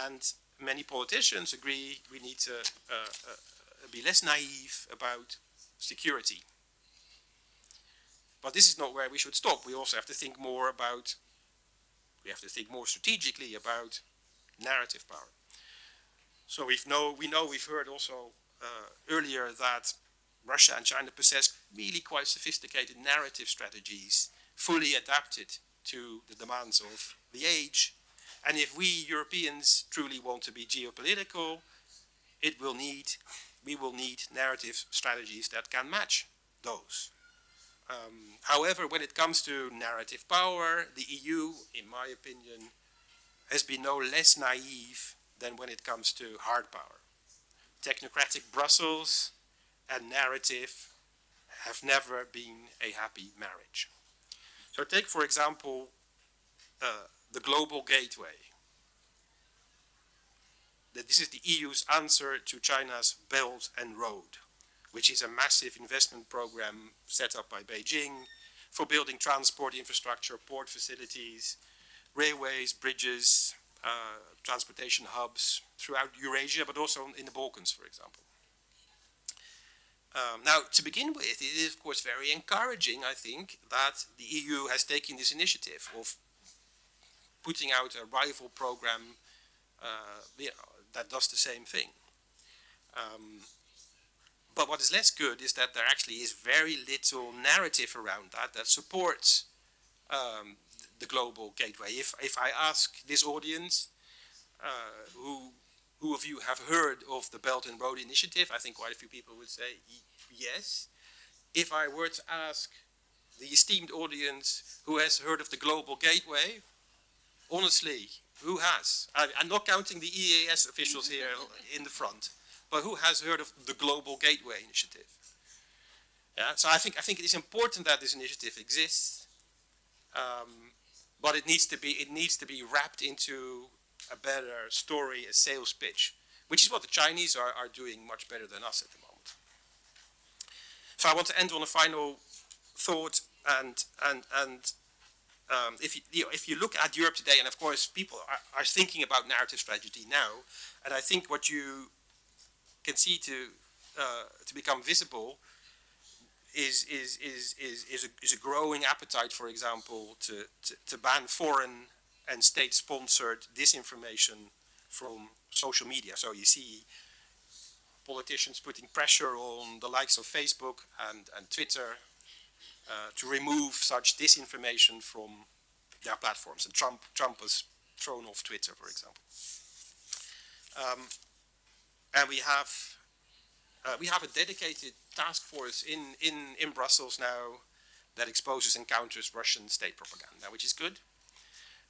And many politicians agree we need to be less naive about security. But this is not where we should stop. We also have to think more about, we have to think more strategically about narrative power. So we've heard also earlier that Russia and China possess really quite sophisticated narrative strategies, fully adapted to the demands of the age. And if we Europeans truly want to be geopolitical, we will need narrative strategies that can match those. However, when it comes to narrative power, the EU, in my opinion, has been no less naive than when it comes to hard power. Technocratic Brussels and narrative have never been a happy marriage. So take, for example, the global gateway. This is the EU's answer to China's Belt and Road, which is a massive investment program set up by Beijing for building transport infrastructure, port facilities, railways, bridges, transportation hubs throughout Eurasia, but also in the Balkans, for example. Now, to begin with, it is of course very encouraging, I think, that the EU has taken this initiative of putting out a rival program that does the same thing. But what is less good is that there actually is very little narrative around that supports the global gateway. If I ask this audience, who of you have heard of the Belt and Road Initiative, I think quite a few people would say yes. If I were to ask the esteemed audience who has heard of the Global Gateway, honestly, who has? I'm not counting the EAS officials here in the front, but who has heard of the Global Gateway Initiative? Yeah, so I think it is important that this initiative exists, but it needs to be wrapped into a better story, a sales pitch, which is what the Chinese are doing much better than us at the moment. So I want to end on a final thought, and if you look at Europe today, and of course people are thinking about narrative strategy now, and I think what you can see to become visible is a growing appetite, for example, to ban foreign and state-sponsored disinformation from social media. So you see politicians putting pressure on the likes of Facebook and Twitter to remove such disinformation from their platforms. And Trump was thrown off Twitter, for example. And we have a dedicated task force in Brussels now that exposes and counters Russian state propaganda, which is good.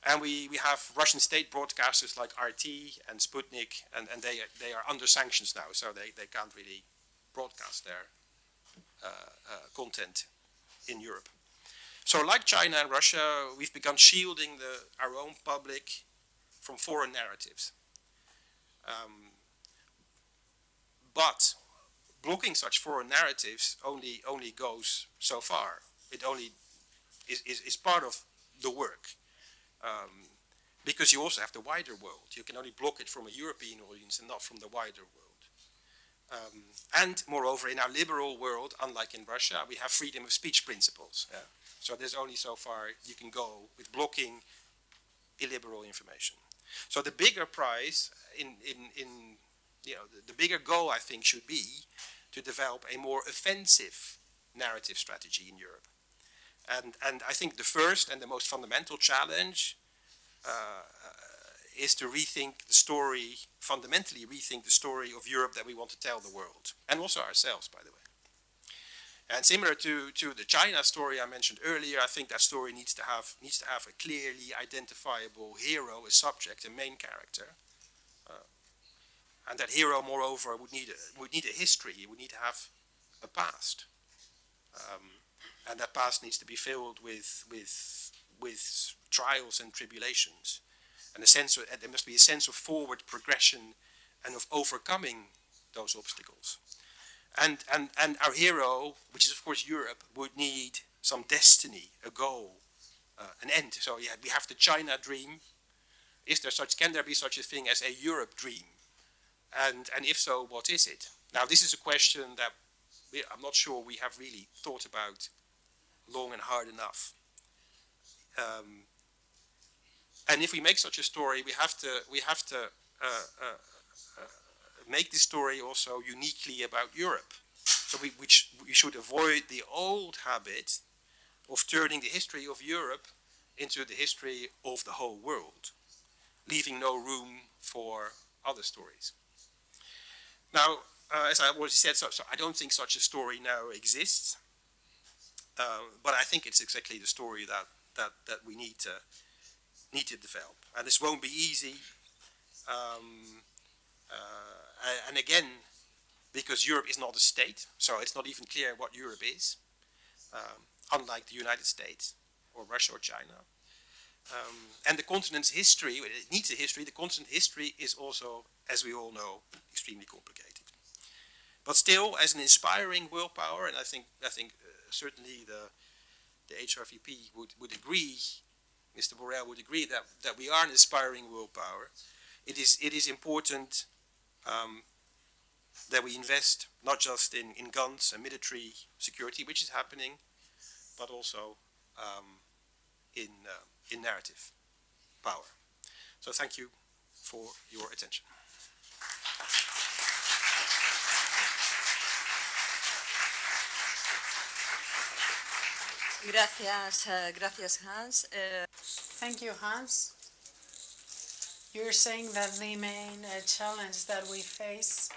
And we have Russian state broadcasters like RT and Sputnik, and they are under sanctions now, so they can't really broadcast their content in Europe. So like China and Russia, we've begun shielding our own public from foreign narratives. But blocking such foreign narratives only goes so far. It only is part of the work. Because you also have the wider world. You can only block it from a European audience and not from the wider world. And moreover, in our liberal world, unlike in Russia, we have freedom of speech principles. Yeah? So there's only so far you can go with blocking illiberal information. So the bigger prize the bigger goal, I think, should be to develop a more offensive narrative strategy in Europe. And I think the first and the most fundamental challenge is to rethink the story, fundamentally rethink the story of Europe that we want to tell the world, and also ourselves, by the way. And similar to the China story I mentioned earlier, I think that story needs to have a clearly identifiable hero, a subject, a main character. And that hero, moreover, would need a history. He would need to have a past, and that past needs to be filled with trials and tribulations, and there must be a sense of forward progression and of overcoming those obstacles. And our hero, which is of course Europe, would need some destiny, a goal, an end. So yeah, we have the China dream. Can there be such a thing as a Europe dream? And if so, what is it? Now, this is a question that I'm not sure we have really thought about long and hard enough. And if we make such a story, we have to make this story also uniquely about Europe. So we should avoid the old habit of turning the history of Europe into the history of the whole world, leaving no room for other stories. Now, as I already said, so I don't think such a story now exists, but I think it's exactly the story that we need to develop. And this won't be easy, and again, because Europe is not a state, so it's not even clear what Europe is, unlike the United States or Russia or China. And the continent's history, it needs a history. The continent's history is also, as we all know, extremely complicated. But still, as an inspiring world power, and I think certainly the HRVP would agree, Mr. Borrell would agree that we are an inspiring world power. It is important that we invest not just in guns and military security, which is happening, but also in narrative power. So thank you for your attention. Gracias Hans. Thank you, Hans. You're saying that the main challenge that we face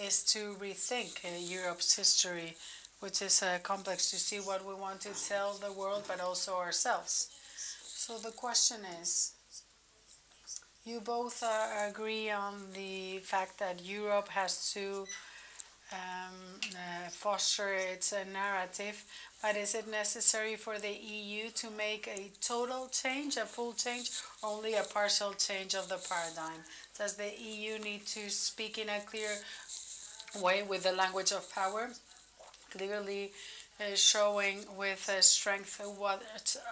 is to rethink Europe's history, which is complex, to see what we want to tell the world, but also ourselves. So the question is, you both agree on the fact that Europe has to foster its narrative, but is it necessary for the EU to make a total change, a full change, or only a partial change of the paradigm? Does the EU need to speak in a clear way with the language of power, clearly showing with strength what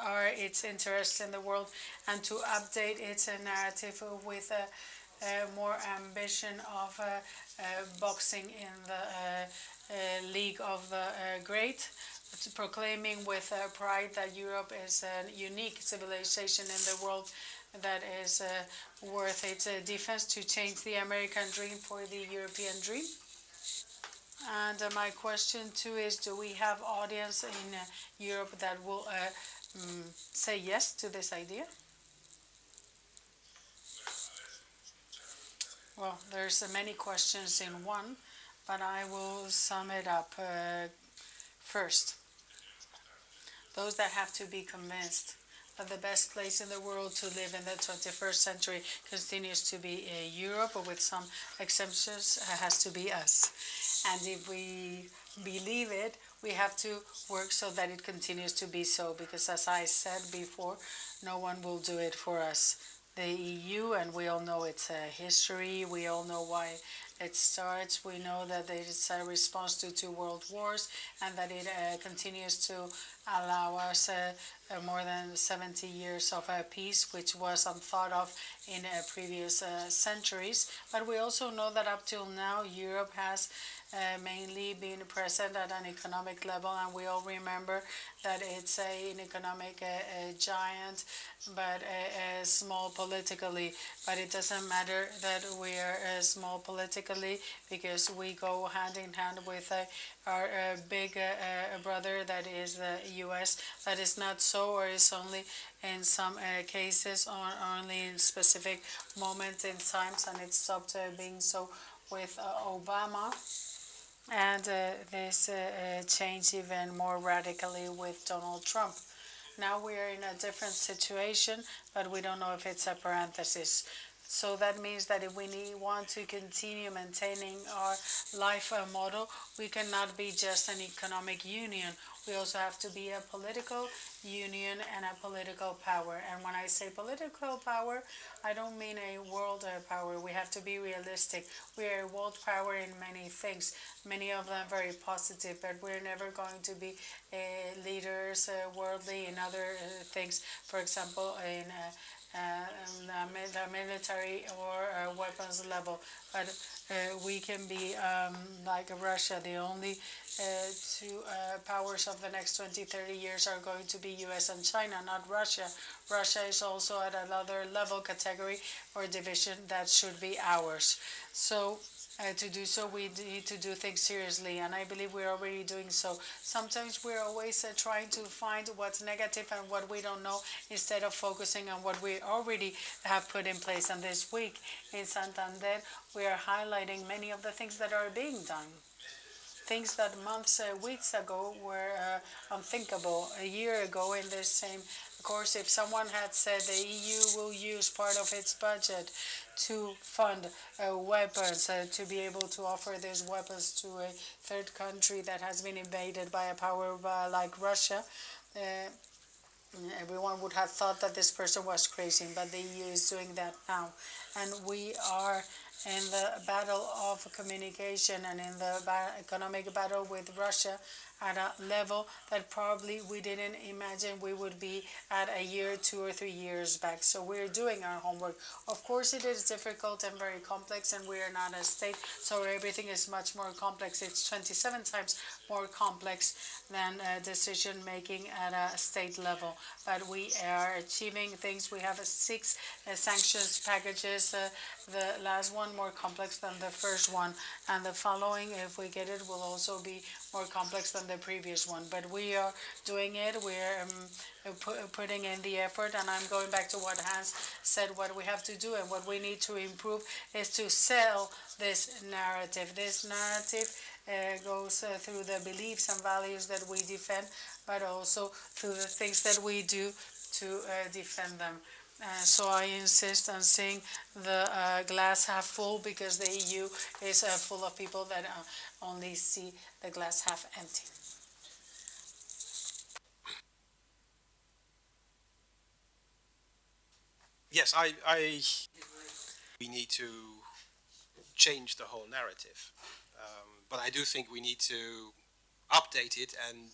are its interests in the world, and to update its narrative with more ambition of boxing in the League of the Great, proclaiming with pride that Europe is a unique civilization in the world that is worth its defense, to change the American dream for the European dream? And my question too is, do we have audience in Europe that will say yes to this idea? Well, there's many questions in one, but I will sum it up first. Those that have to be convinced that the best place in the world to live in the 21st century continues to be Europe, but with some exceptions, has to be us. And if we believe it, we have to work so that it continues to be so, because as I said before, no one will do it for us. The EU, and we all know its history, we all know why it starts, we know that it's a response to 2 world wars, and that it continues to allow us more than 70 years of peace, which was unthought of in previous centuries. But we also know that up till now, Europe has mainly been present at an economic level, and we all remember that it's an economic giant, but small politically. But it doesn't matter that we are small politically, because we go hand in hand with our big brother, that is the US. That is not so, or is only in some cases, or only in specific moments in times, and it stopped being so with Obama. And this changed even more radically with Donald Trump. Now we are in a different situation, but we don't know if it's a parenthesis. So that means that if we want to continue maintaining our life model, we cannot be just an economic union. We also have to be a political union and a political power. And when I say political power, I don't mean a world power. We have to be realistic. We are a world power in many things, many of them very positive, but we're never going to be leaders worldly in other things. For example, in the military or weapons level, but we can be like Russia. The only 2 powers of the next 20-30 years are going to be US and China, not Russia. Russia is also at another level, category, or division that should be ours. So to do so, we need to do things seriously, and I believe we're already doing so. Sometimes we're always trying to find what's negative and what we don't know, instead of focusing on what we already have put in place. And this week in Santander, we are highlighting many of the things that are being done. Things that months, weeks ago were unthinkable. A year ago in this same course, if someone had said the EU will use part of its budget to fund weapons, to be able to offer these weapons to a third country that has been invaded by a power like Russia, everyone would have thought that this person was crazy, but the EU is doing that now. And we are in the battle of communication and in the economic battle with Russia, at a level that probably we didn't imagine we would be at a year, 2 or 3 years back. So we're doing our homework. Of course, it is difficult and very complex, and we are not a state, so everything is much more complex. It's 27 times more complex than decision making at a state level. But we are achieving things. We have 6 sanctions packages. The last one more complex than the first one, and the following, if we get it, will also be more complex than the previous one. But we are doing it. We're putting in the effort, and I'm going back to what Hans said. What we have to do and what we need to improve is to sell this narrative. This narrative goes through the beliefs and values that we defend, but also through the things that we do to defend them. So I insist on seeing the glass half full, because the EU is full of people that only see the glass half empty. Yes, we need to change the whole narrative. But I do think we need to update it and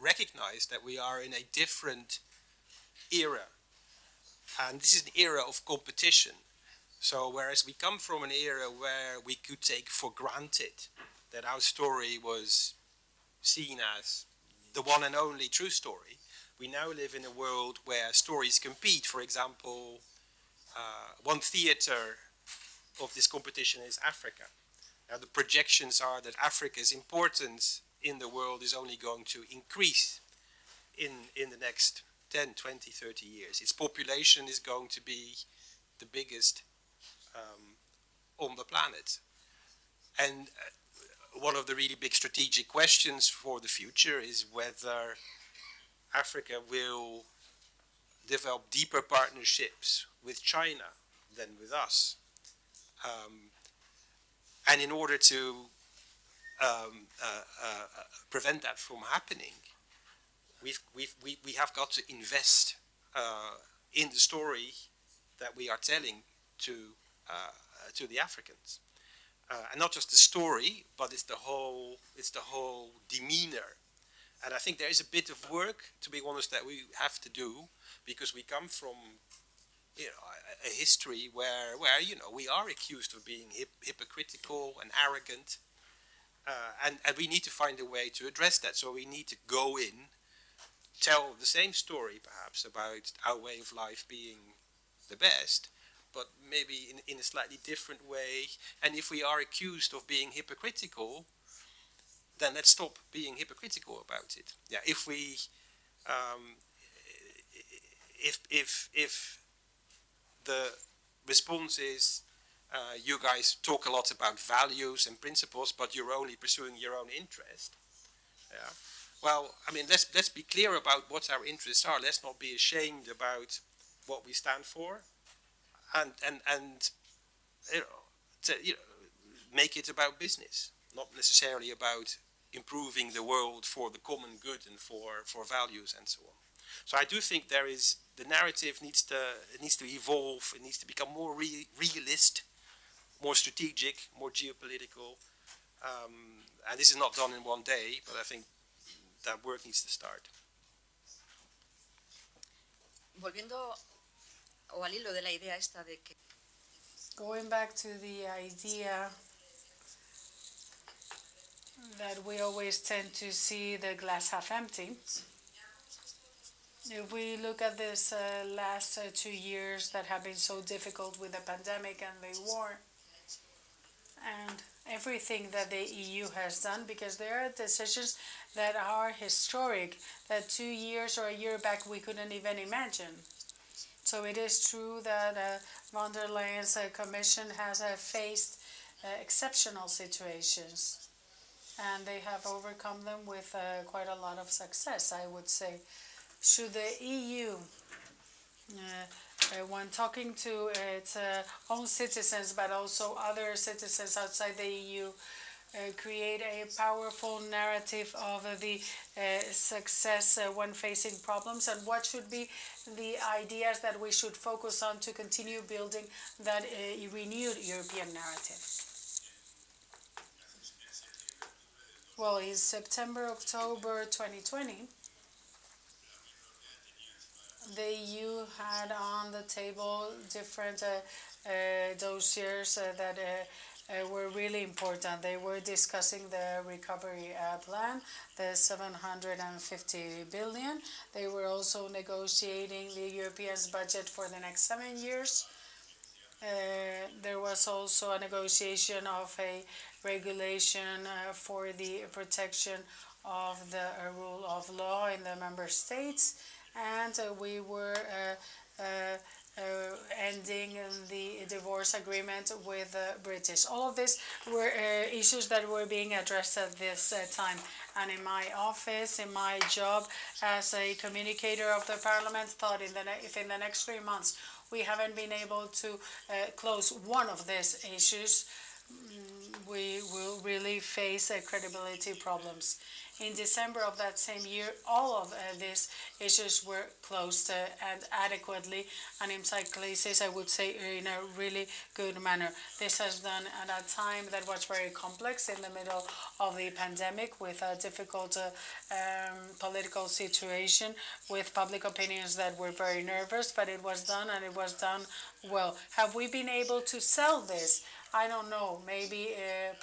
recognize that we are in a different era. And this is an era of competition. So whereas we come from an era where we could take for granted that our story was seen as the one and only true story, we now live in a world where stories compete. For example, one theater of this competition is Africa. Now the projections are that Africa's importance in the world is only going to increase in the next 10, 20, 30 years. Its population is going to be the biggest on the planet. And one of the really big strategic questions for the future is whether Africa will develop deeper partnerships with China than with us. And in order to prevent that from happening, we have got to invest in the story that we are telling to the Africans, and not just the story, but it's the whole demeanor. And I think there is a bit of work, to be honest, that we have to do, because we come from a history where we are accused of being hypocritical and arrogant, and we need to find a way to address that. So we need to go in, tell the same story perhaps about our way of life being the best, but maybe in a slightly different way. And if we are accused of being hypocritical, then let's stop being hypocritical about it. Yeah, if we if the response is you guys talk a lot about values and principles, but you're only pursuing your own interest. Yeah. Well, I mean, let's be clear about what our interests are. Let's not be ashamed about what we stand for, and make it about business, not necessarily about improving the world for the common good and for values and so on. So I do think the narrative needs to evolve. It needs to become more realist, more strategic, more geopolitical. And this is not done in one day, but I think that work needs to start. Volviendo o al hilo de la idea esta de que Going back to the idea that we always tend to see the glass half empty. If we look at this last 2 years that have been so difficult with the pandemic and the war, and everything that the EU has done, because there are decisions that are historic, that 2 years or a year back we couldn't even imagine. So it is true that von der Leyen's commission has faced exceptional situations, and they have overcome them with quite a lot of success, I would say. Should the EU, when talking to its own citizens, but also other citizens outside the EU, create a powerful narrative of the success when facing problems, and what should be the ideas that we should focus on to continue building that renewed European narrative? Well, in September, October 2020, the EU had on the table different dossiers that were really important. They were discussing the recovery plan, the 750 billion. They were also negotiating the European's budget for the next 7 years. There was also a negotiation of a regulation for the protection of the rule of law in the member states, and we were ending the divorce agreement with the British. All of these were issues that were being addressed at this time. And in my office, in my job as a communicator of the Parliament, thought if in the next 3 months we haven't been able to close one of these issues, we will really face credibility problems. In December of that same year, all of these issues were closed and adequately, and in some cases, I would say in a really good manner. This was done at a time that was very complex in the middle of the pandemic, with a difficult political situation, with public opinions that were very nervous, but it was done, and it was done well. Have we been able to sell this? I don't know, maybe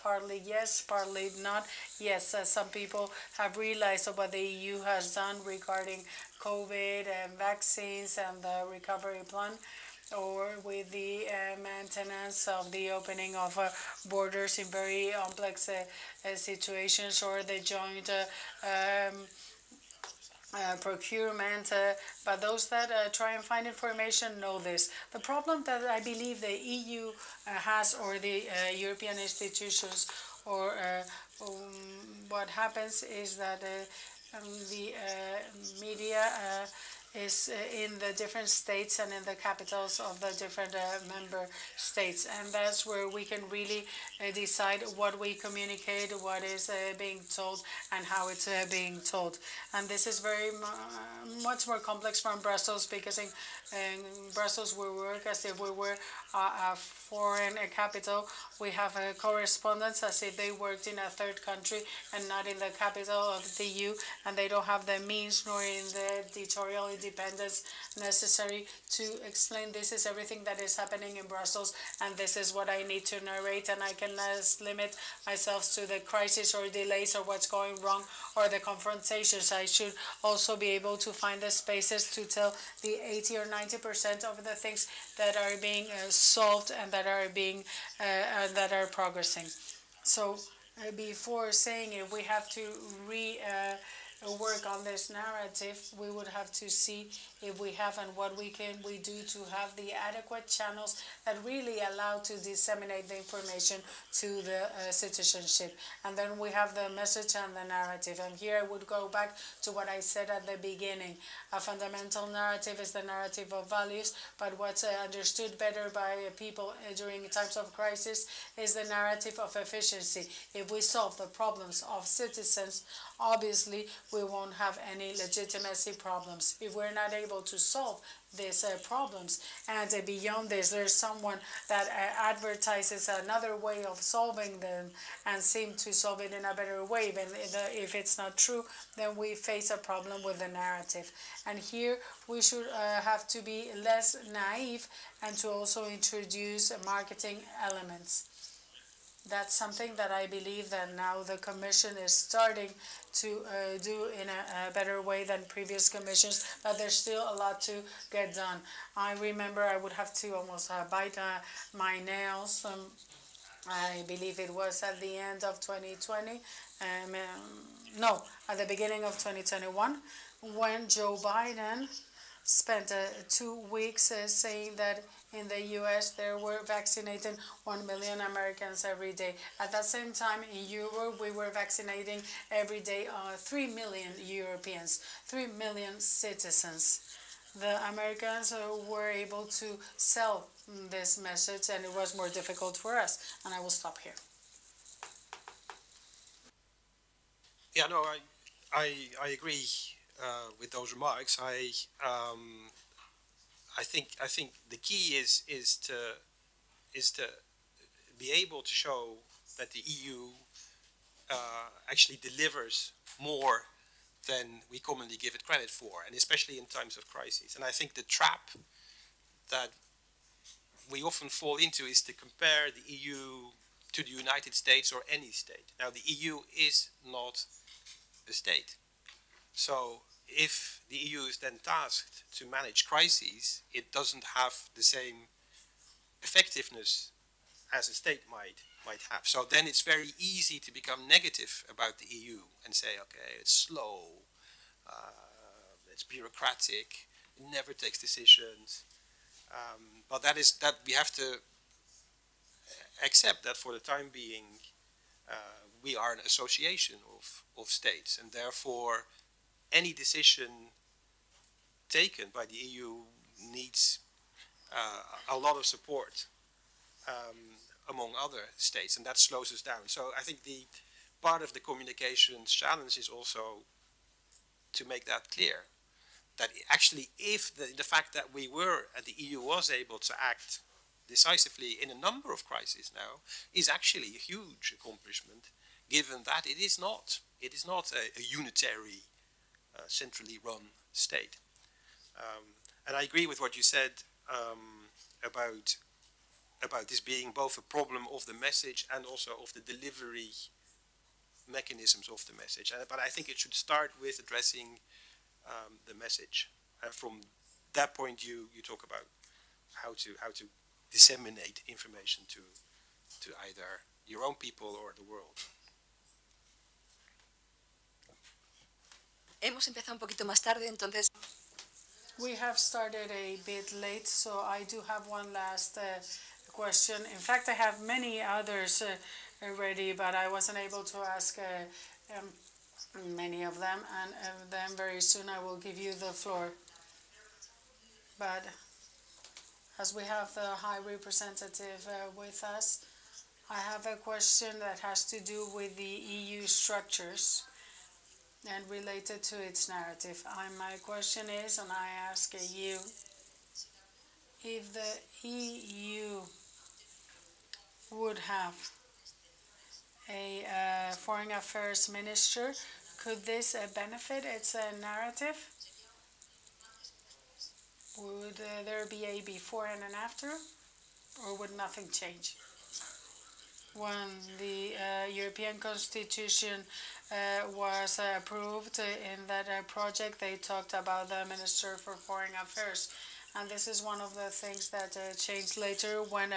partly yes, partly not. Yes, some people have realized what the EU has done regarding COVID and vaccines and the recovery plan, or with the maintenance of the opening of borders in very complex situations, or the joint procurement, but those that try and find information know this. The problem that I believe the EU has, or the European institutions, or what happens is that the media is in the different states and in the capitals of the different member states, and that's where we can really decide what we communicate, what is being told, and how it's being told. And this is very much more complex from Brussels, because in Brussels we work as if we were a foreign capital. We have correspondents as if they worked in a third country and not in the capital of the EU, and they don't have the means nor in the editorial independence necessary to explain this is everything that is happening in Brussels, and this is what I need to narrate, and I can limit myself to the crisis or delays or what's going wrong or the confrontations. I should also be able to find the spaces to tell the 80 or 90% of the things that are being solved and that are being that are progressing. So before saying it, we have to work on this narrative. We would have to see if we have and what we do to have the adequate channels that really allow to disseminate the information to the citizenship. And then we have the message and the narrative. And here I would go back to what I said at the beginning. A fundamental narrative is the narrative of values, but what's understood better by people during times of crisis is the narrative of efficiency. If we solve the problems of citizens, obviously we won't have any legitimacy problems. If we're not able to solve these problems, and beyond this there's someone that advertises another way of solving them and seem to solve it in a better way, but if it's not true, then we face a problem with the narrative. And here we should have to be less naive and to also introduce marketing elements. That's something that I believe that now the Commission is starting to do in a better way than previous commissions, but there's still a lot to get done. I remember I would have to almost bite my nails. I believe it was at the end of 2020, no, at the beginning of 2021, when Joe Biden spent 2 weeks saying that in the US they were vaccinating 1 million Americans every day. At that same time in Europe we were vaccinating every day 3 million Europeans, 3 million citizens. The Americans were able to sell this message, and it was more difficult for us. And I will stop here. Yeah, no, I agree with those remarks. I think the key is to be able to show that the EU actually delivers more than we commonly give it credit for, and especially in times of crisis. And I think the trap that we often fall into is to compare the EU to the United States or any state. Now, the EU is not a state. So if the EU is then tasked to manage crises, it doesn't have the same effectiveness as a state might have. So then it's very easy to become negative about the EU and say, okay, it's slow, it's bureaucratic, it never takes decisions. But that we have to accept that for the time being, we are an association of states, and therefore any decision taken by the EU needs a lot of support among other states, and that slows us down. So I think the part of the communications challenge is also to make that clear, that actually if the fact that the EU was able to act decisively in a number of crises now is actually a huge accomplishment, given that it is not a unitary, centrally run state. And I agree with what you said about this being both a problem of the message and also of the delivery mechanisms of the message. But I think it should start with addressing the message. And from that point, you talk about how to disseminate information to either your own people or the world. Hemos empezado un poquito más tarde, entonces We have started a bit late, so I do have one last question. In fact, I have many others already, but I wasn't able to ask many of them, and then very soon I will give you the floor. But as we have the High Representative with us, I have a question that has to do with the EU structures and related to its narrative. My question is, and I ask you, if the EU would have a foreign affairs minister, could this benefit its narrative? Would there be a before and an after, or would nothing change? When the European Constitution was approved in that project, they talked about the Minister for Foreign Affairs. And this is one of the things that changed later when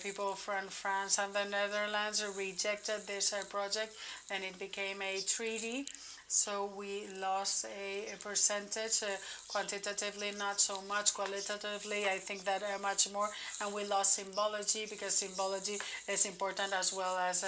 people from France and the Netherlands rejected this project, and it became a treaty. So we lost a percentage, quantitatively not so much, qualitatively I think that much more, and we lost symbology, because symbology is important as well as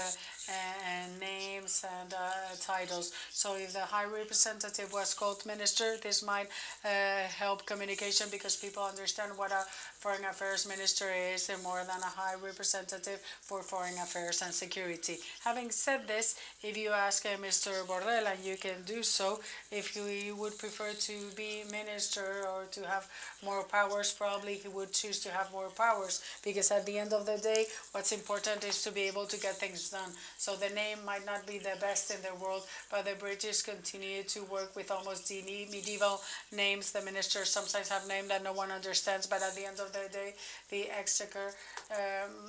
names and titles. So if the High Representative was called Minister, this might help communication, because people understand what a Foreign Affairs Minister is more than a High Representative for Foreign Affairs and Security. Having said this, if you ask Mr. Borrell, and you can do so, if he would prefer to be minister or to have more powers, probably he would choose to have more powers, because at the end of the day, what's important is to be able to get things done. So the name might not be the best in the world, but the British continue to work with almost medieval names. The ministers sometimes have names that no one understands, but at the end of the day, the Exchequer,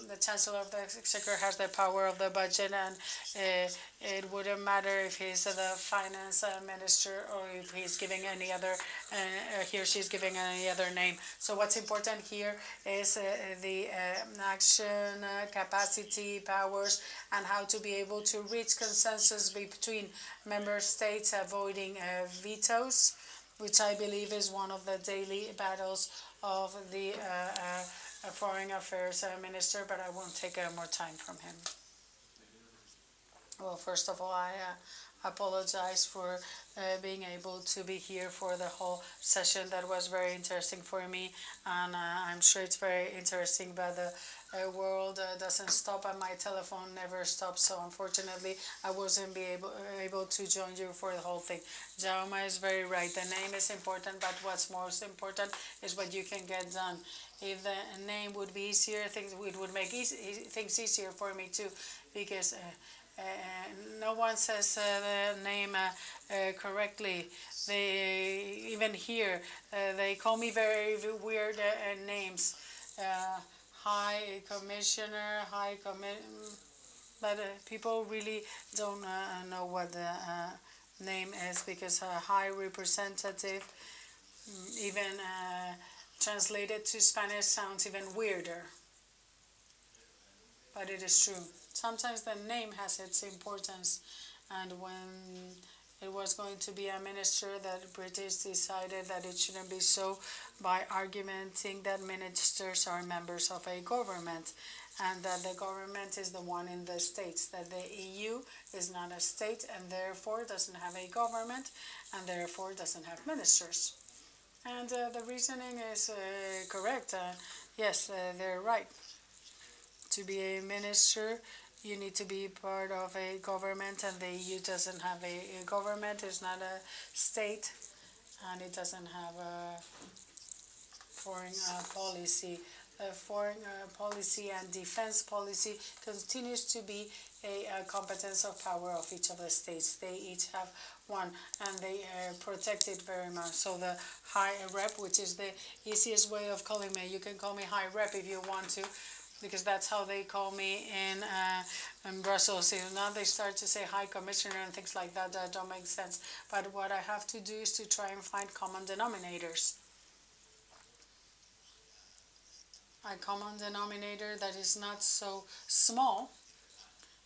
the Chancellor of the Exchequer has the power of the budget, and it wouldn't matter if he's the finance minister or if he's giving any other, he or she's giving any other name. So what's important here is the action, capacity, powers, and how to be able to reach consensus between member states, avoiding vetoes, which I believe is one of the daily battles of the Foreign Affairs Minister, but I won't take more time from him. Well, first of all, I apologize for being able to be here for the whole session. That was very interesting for me, and I'm sure it's very interesting, but the world doesn't stop, and my telephone never stops, so unfortunately I wasn't able to join you for the whole thing. Jaume is very right. The name is important, but what's most important is what you can get done. If the name would be easier, it would make things easier for me too, because no one says the name correctly. They even here they call me very weird names. High Commissioner, but people really don't know what the name is, because High Representative, even translated to Spanish, sounds even weirder. But it is true. Sometimes the name has its importance, and when it was going to be a minister, that British decided that it shouldn't be so by argumenting that ministers are members of a government, and that the government is the one in the states, that the EU is not a state and therefore doesn't have a government and therefore doesn't have ministers. And the reasoning is correct. Yes, they're right. To be a minister, you need to be part of a government, and the EU doesn't have a government, it's not a state, and it doesn't have a foreign policy. Foreign policy and defense policy continues to be a competence of power of each of the states. They each have one, and they protect it very much. So the High Rep, which is the easiest way of calling me, you can call me High Rep if you want to, because that's how they call me in Brussels. Now they start to say High Commissioner and things like that that don't make sense. But what I have to do is to try and find common denominators. A common denominator that is not so small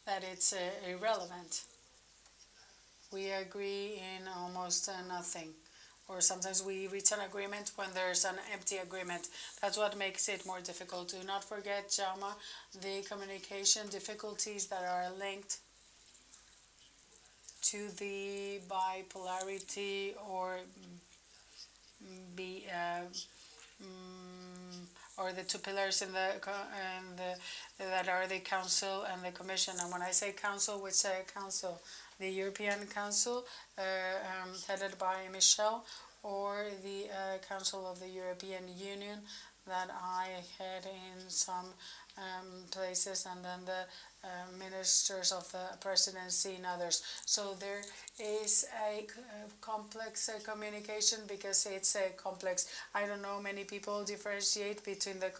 that it's irrelevant. We agree in almost nothing, or sometimes we reach an agreement when there's an empty agreement. That's what makes it more difficult. Do not forget, Jaume, the communication difficulties that are linked to the bipolarity or or the two pillars in that are the Council and the Commission. And when I say Council, which Council? The European Council, headed by Michel, or the Council of the European Union that I head in some places, and then the ministers of the presidency in others. So there is a complex communication, because it's complex. I don't know, many people differentiate between the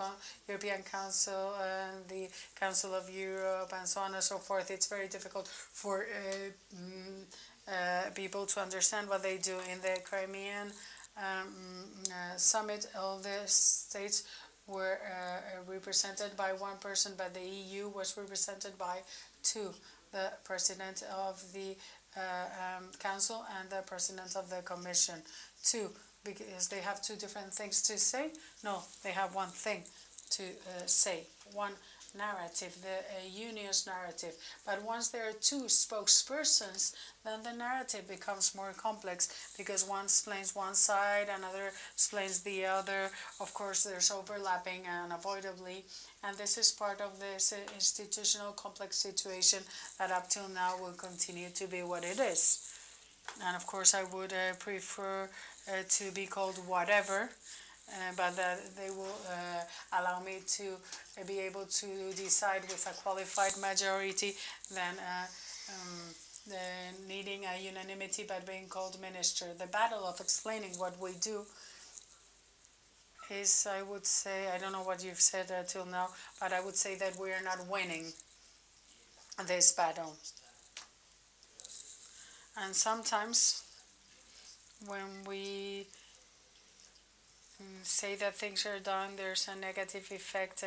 European Council and the Council of Europe and so on and so forth. It's very difficult for people to understand what they do. In the Crimean summit, all the states were represented by one person, but the EU was represented by two, the President of the Council and the President of the Commission. Two, because they have two different things to say? No, they have one thing to say, one narrative, the union's narrative. But once there are two spokespersons, then the narrative becomes more complex, because one explains one side, another explains the other. Of course, there's overlapping unavoidably, and this is part of this institutional complex situation that up till now will continue to be what it is. And of course, I would prefer to be called whatever, but they will allow me to be able to decide with a qualified majority than needing a unanimity but being called minister. The battle of explaining what we do is, I would say, I don't know what you've said till now, but I would say that we are not winning this battle. And sometimes when we say that things are done, there's a negative effect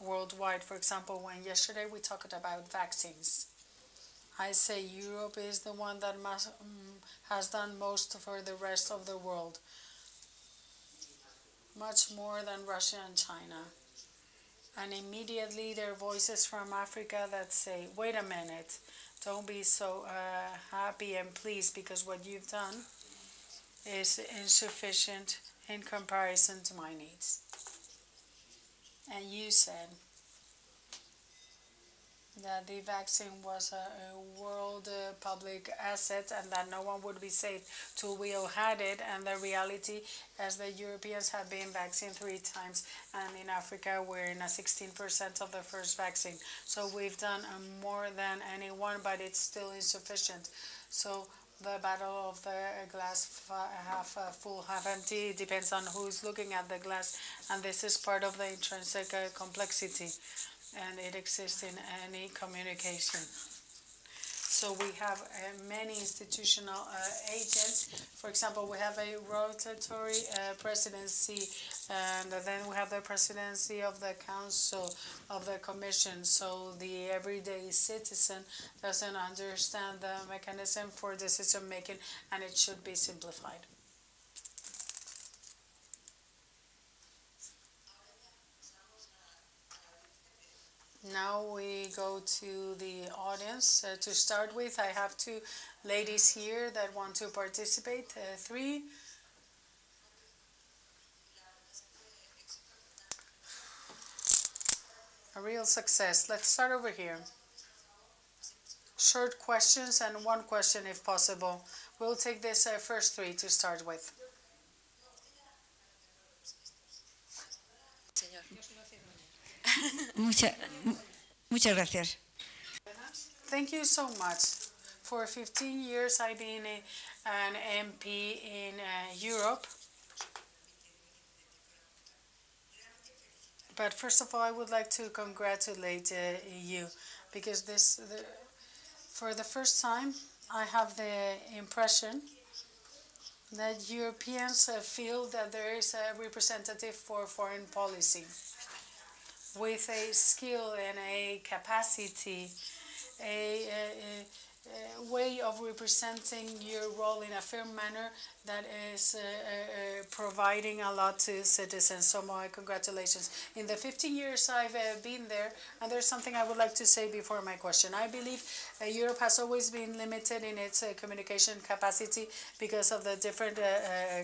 worldwide. For example, when yesterday we talked about vaccines, I say Europe is the one that has done most for the rest of the world, much more than Russia and China. And immediately there are voices from Africa that say, wait a minute, don't be so happy and pleased, because what you've done is insufficient in comparison to my needs. And you said, that the vaccine was a world public asset and that no one would be safe till we all had it. And the reality is the Europeans have been vaccinated 3 times, and in Africa we're in a 16% of the first vaccine. So we've done more than anyone, but it's still insufficient. So the battle of the glass half full, half empty depends on who's looking at the glass, and this is part of the intrinsic complexity, and it exists in any communication. So we have many institutional agents. For example, we have a rotatory presidency, and then we have the presidency of the council, of the commission. So the everyday citizen doesn't understand the mechanism for decision making, and it should be simplified. Now we go to the audience. To start with, I have 2 ladies here that want to participate. 3. A real success. Let's start over here. Short questions and 1 question if possible. We'll take this first 3 to start with. Señor. Muchas gracias. Thank you so much. For 15 years, I've been an MP in Europe. But first of all, I would like to congratulate you, because for the first time, I have the impression that Europeans feel that there is a representative for foreign policy with a skill and a capacity, a way of representing your role in a fair manner that is providing a lot to citizens. So my congratulations. In the 15 years I've been there, and there's something I would like to say before my question. I believe Europe has always been limited in its communication capacity because of the different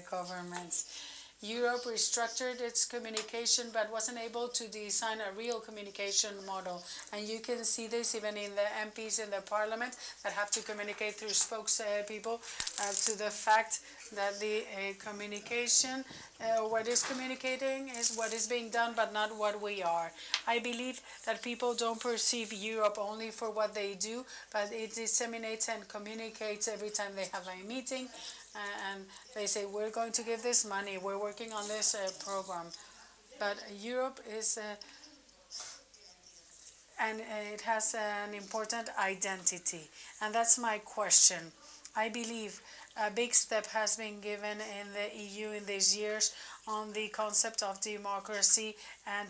governments. Europe restructured its communication but wasn't able to design a real communication model. And you can see this even in the MPs in the parliament that have to communicate through spokespeople to the fact that the communication, what is communicating is what is being done but not what we are. I believe that people don't perceive Europe only for what they do, but it disseminates and communicates every time they have a meeting. And they say, we're going to give this money, we're working on this program. But Europe is, and it has an important identity. And that's my question. I believe a big step has been given in the EU in these years on the concept of democracy and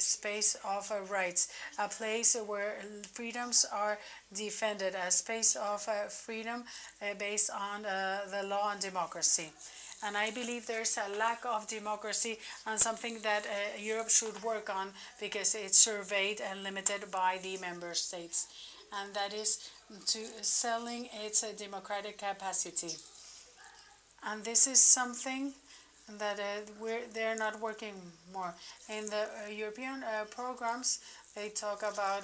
space of rights, a place where freedoms are defended, a space of freedom based on the law and democracy. And I believe there's a lack of democracy and something that Europe should work on because it's surveyed and limited by the member states. And that is to selling its democratic capacity. And this is something that they're not working more. In the European programs, they talk about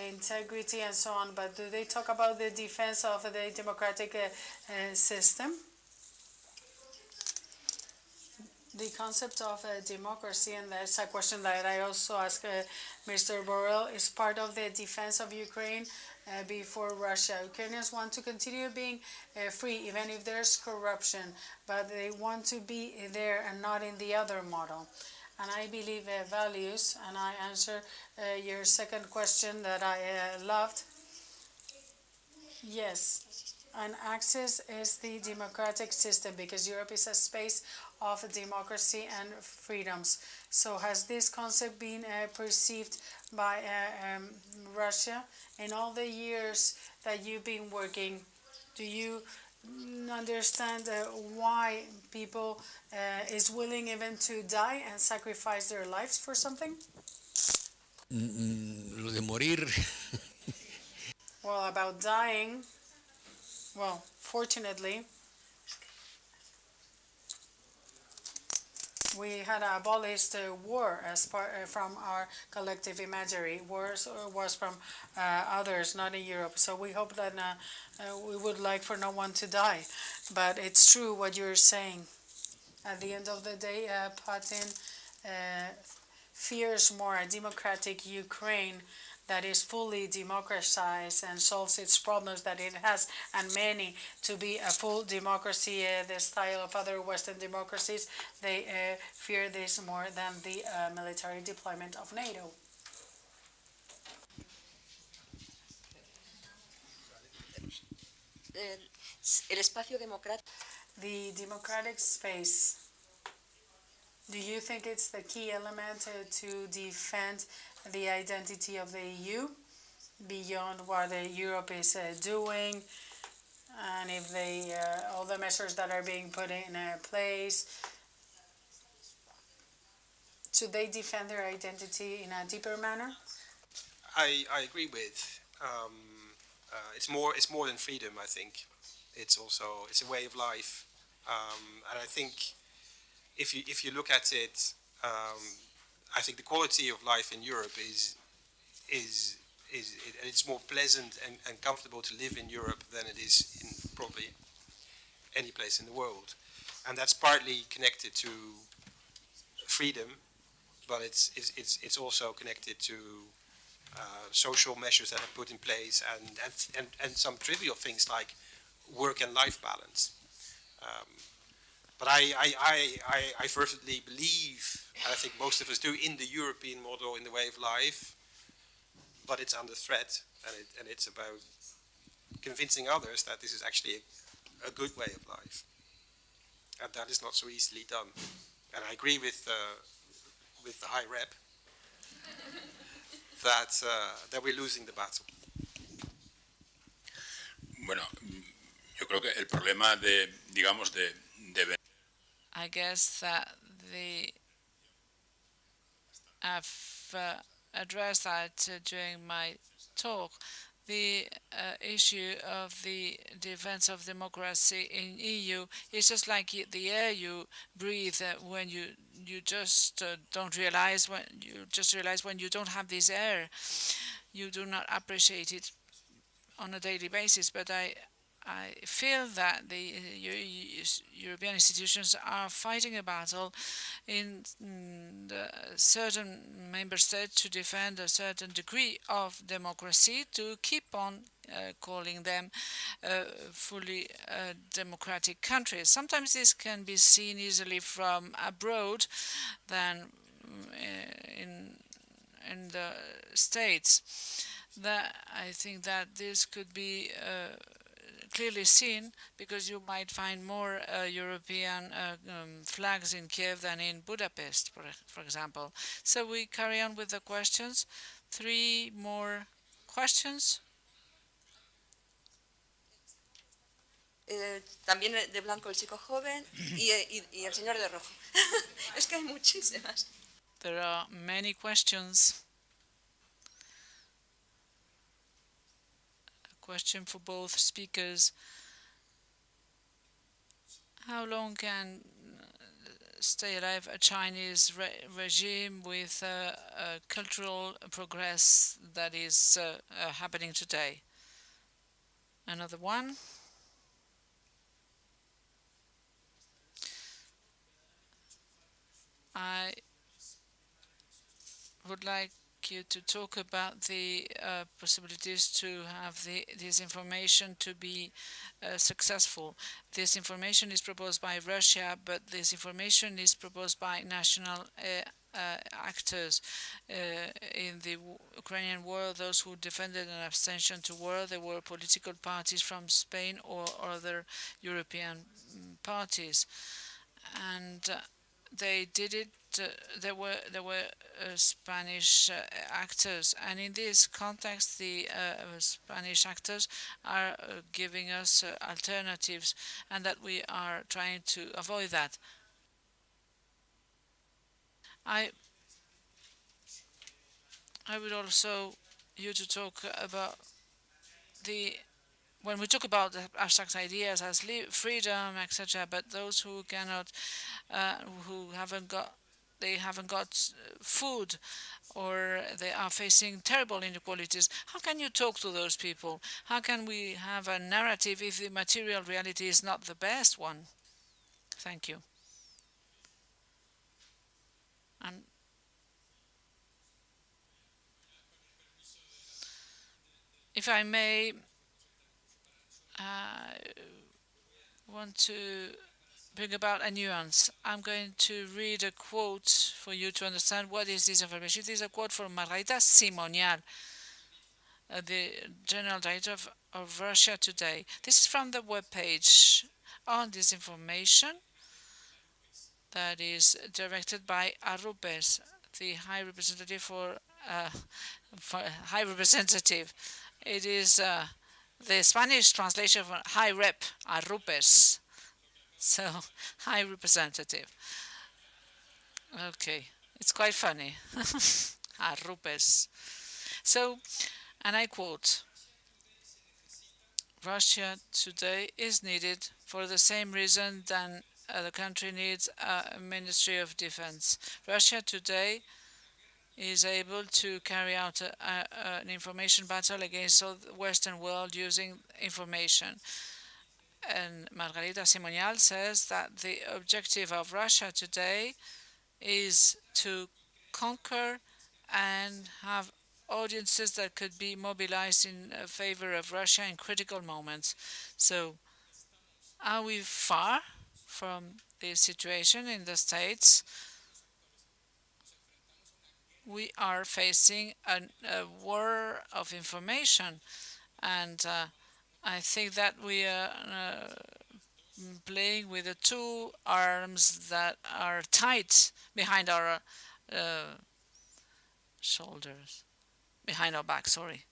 integrity and so on, but do they talk about the defense of the democratic system? The concept of democracy, and that's a question that I also asked Mr. Borrell, is part of the defense of Ukraine before Russia. Ukrainians want to continue being free, even if there's corruption, but they want to be there and not in the other model. And I believe values, and I answer your second question that I loved. Yes, and access is the democratic system because Europe is a space of democracy and freedoms. So has this concept been perceived by Russia? In all the years that you've been working, do you understand why people is willing even to die and sacrifice their lives for something? Lo de morir. Well, about dying, well, fortunately, We had abolished war as part from our collective imagery. Wars was from others, not in Europe. So we hope that we would like for no one to die. But it's true what you're saying. At the end of the day, Putin fears more a democratic Ukraine that is fully democratized and solves its problems that it has, and many, to be a full democracy, the style of other Western democracies. They fear this more than the military deployment of NATO. El espacio democrático. The democratic space. Do you think it's the key element to defend the identity of the EU beyond what Europe is doing, and if all the measures that are being put in place, should they defend their identity in a deeper manner? I agree with. It's more than freedom. I think it's a way of life, and I think if you look at it, I think the quality of life in Europe is it's more pleasant and comfortable to live in Europe than it is in probably any place in the world, and that's partly connected to freedom, but it's also connected to social measures that are put in place and some trivial things like work and life balance. But I fervently believe, and I think most of us do, in the European model, in the way of life, but it's under threat, and it's about convincing others that this is actually a good way of life, and that is not so easily done. And I agree with the High Rep that we're losing the battle. Bueno, yo creo que el problema digamos, de I guess that I've addressed that during my talk. The issue of the defense of democracy in EU is just like the air you breathe when you just don't realize when you don't have this air, you do not appreciate it on a daily basis. But I feel that the European institutions are fighting a battle in certain member states to defend a certain degree of democracy, to keep on calling them fully democratic countries. Sometimes this can be seen easily from abroad than in the States. That I think that this could be clearly seen, because you might find more European flags in Kiev than in Budapest, for example. So we carry on with the questions. 3 more questions. También de blanco el chico joven y el señor de rojo. Es que hay muchísimas. There are many questions. Question for both speakers. How long can stay alive a Chinese regime with cultural progress that is happening today? Another one. I would like you to talk about the possibilities to have this information to be successful. This information is proposed by Russia, but this information is proposed by national actors in the Ukrainian war. Those who defended an abstention to war, they were political parties from Spain or other European parties, and they did it. There were Spanish actors, and in this context, the Spanish actors are giving us alternatives, and that we are trying to avoid that. I would also you to talk about the when we talk about abstract ideas as freedom, etc., but those who cannot, who haven't got, they haven't got food, or they are facing terrible inequalities. How can you talk to those people? How can we have a narrative if the material reality is not the best one? Thank you. And if I may, I want to bring about a nuance. I'm going to read a quote for you to understand what is this information. It is a quote from Margarita Simonial, the General Director of Russia Today. This is from the webpage on disinformation that is directed by Arrupes, the High Representative for High Representative. It is the Spanish translation for High Rep, Arrupes. So, High Representative. Okay, it's quite funny. Arrupes. So, and I quote, Russia today is needed for the same reason than the country needs a Ministry of Defense. Russia today is able to carry out an information battle against the Western world using information. And Margarita Simonial says that the objective of Russia today is to conquer and have audiences that could be mobilized in favor of Russia in critical moments. So, are we far from this situation in the States? We are facing a war of information, and I think that we are playing with the two arms that are tight behind our shoulders, behind our back, sorry.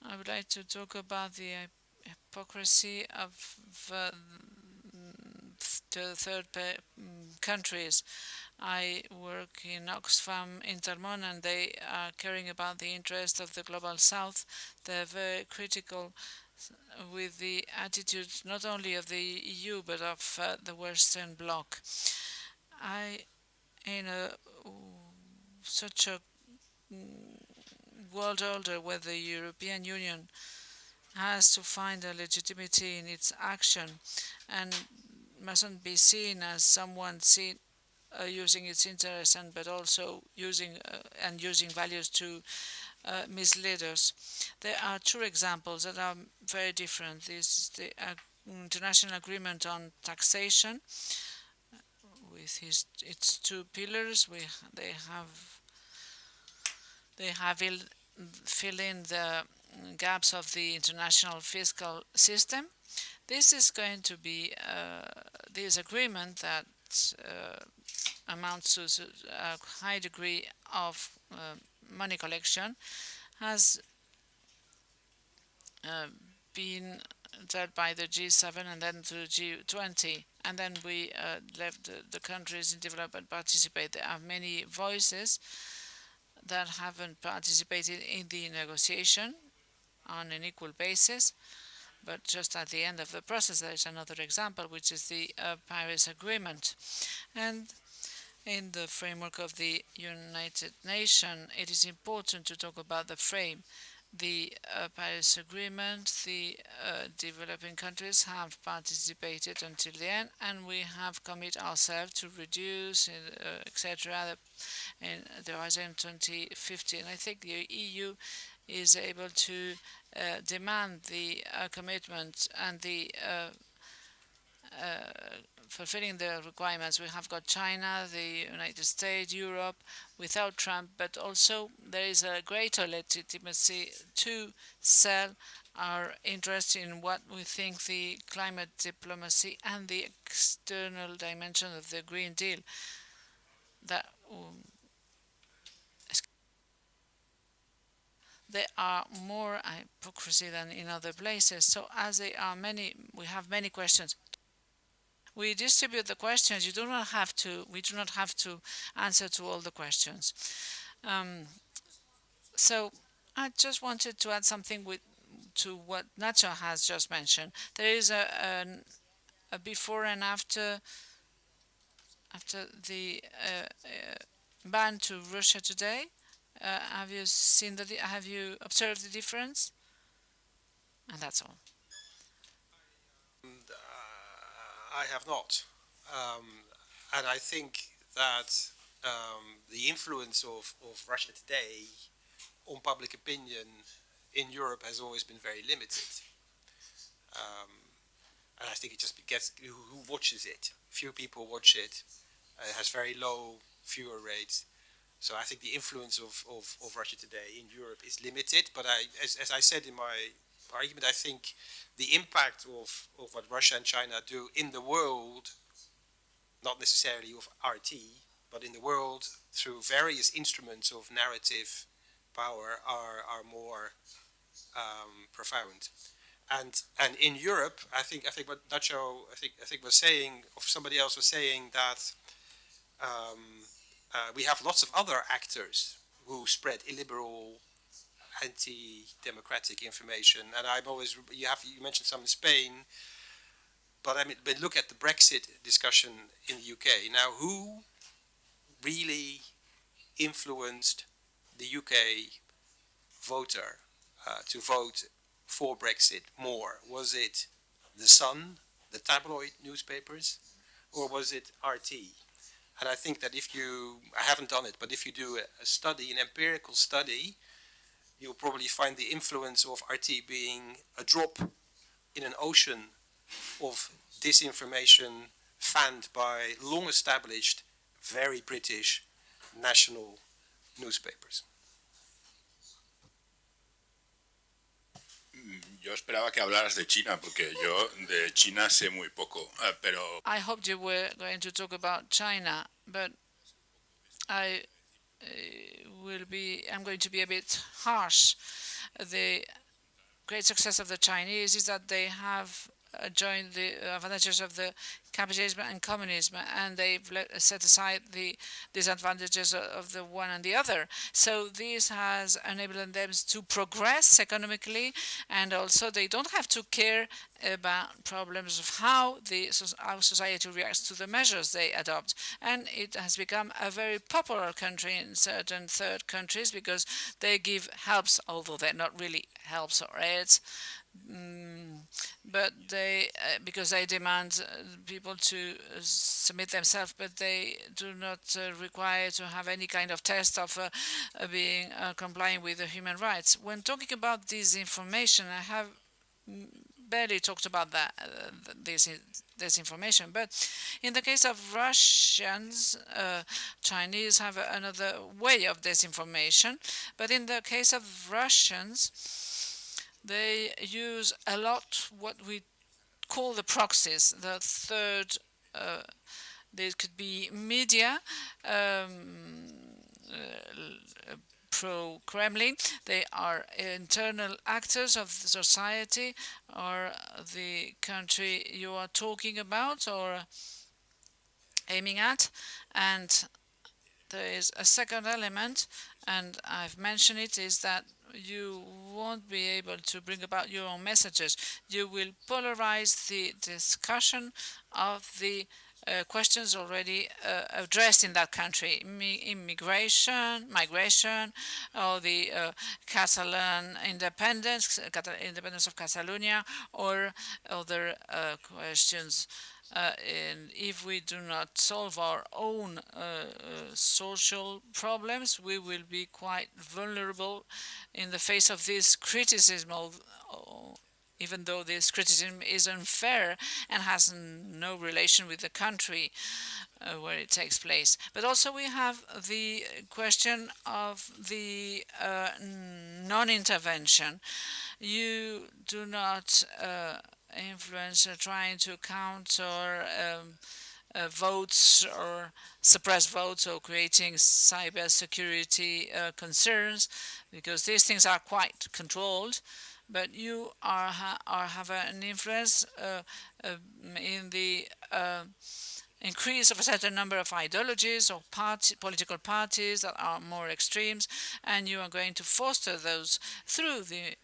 I would like to talk about the hypocrisy of the third countries. I work in Oxfam Intermon, and they are caring about the interest of the Global South. They're very critical with the attitude not only of the EU but of the Western Bloc. In such a world order where the European Union has to find a legitimacy in its action and mustn't be seen as someone using its interests but also using values to mislead us. There are two examples that are very different. This is the international agreement on taxation with its two pillars. They have fill in the gaps of the international fiscal system. This is going to be this agreement that amounts to a high degree of money collection has been led by the G7 and then to the G20, and then we left the countries in development participate. There are many voices that haven't participated in the negotiation on an equal basis, but just at the end of the process there is another example, which is the Paris Agreement. And in the framework of the United Nations, it is important to talk about the frame. The Paris Agreement, the developing countries have participated until the end, and we have committed ourselves to reduce, etc., in the horizon 2050. And I think the EU is able to demand the commitment and the fulfilling the requirements. We have got China, the United States, Europe, without Trump, but also there is a greater legitimacy to sell our interest in what we think the climate diplomacy and the external dimension of the Green Deal. That there are more hypocrisy than in other places. So as there are many, we have many questions. We distribute the questions. We do not have to answer to all the questions. So I just wanted to add something to what Nacho has just mentioned. There is a before and after the ban to Russia today. Have you seen have you observed the difference? And that's all. I have not. And I think that the influence of Russia today on public opinion in Europe has always been very limited. And I think it just gets who watches it. Few people watch it. It has very low viewer rates. So I think the influence of Russia today in Europe is limited. But as I said in my argument, I think the impact of what Russia and China do in the world, not necessarily of RT, but in the world through various instruments of narrative power are more profound. And in Europe, I think what Nacho was saying, or somebody else was saying, that we have lots of other actors who spread illiberal, anti-democratic information. And you mentioned some in Spain, but I mean, look at the Brexit discussion in the UK. Now, who really influenced the UK voter to vote for Brexit more? Was it the Sun, the tabloid newspapers, or was it RT? And I think that I haven't done it, but if you do a study, an empirical study, you'll probably find the influence of RT being a drop in an ocean of disinformation fanned by long-established, very British national newspapers. Yo esperaba que hablaras de China, porque yo de China sé muy poco, pero... I hoped you were going to talk about China, but I'm going to be a bit harsh. The great success of the Chinese is that they have joined the advantages of the capitalism and communism, and they've set aside the disadvantages of the one and the other. So this has enabled them to progress economically, and also they don't have to care about problems of how our society reacts to the measures they adopt. And it has become a very popular country in certain third countries because they give helps, although they're not really helps or aids. But because they demand people to submit themselves, but they do not require to have any kind of test of being complying with the human rights. When talking about this information, I have barely talked about this information, but in the case of Russians, Chinese have another way of disinformation, but in the case of Russians, they use a lot what we call the proxies. The third, there could be media, pro-Kremlin. They are internal actors of the society or the country you are talking about or aiming at. And there is a second element, and I've mentioned it, is that you won't be able to bring about your own messages. You will polarize the discussion of the questions already addressed in that country: immigration, migration, or the Catalan independence of Catalonia, or other questions. And if we do not solve our own social problems, we will be quite vulnerable in the face of this criticism, even though this criticism is unfair and has no relation with the country where it takes place. But also we have the question of the non-intervention. You do not influence trying to counter votes or suppress votes or creating cyber security concerns, because these things are quite controlled. But you have an influence in the increase of a certain number of ideologies or political parties that are more extremes, and you are going to foster those through the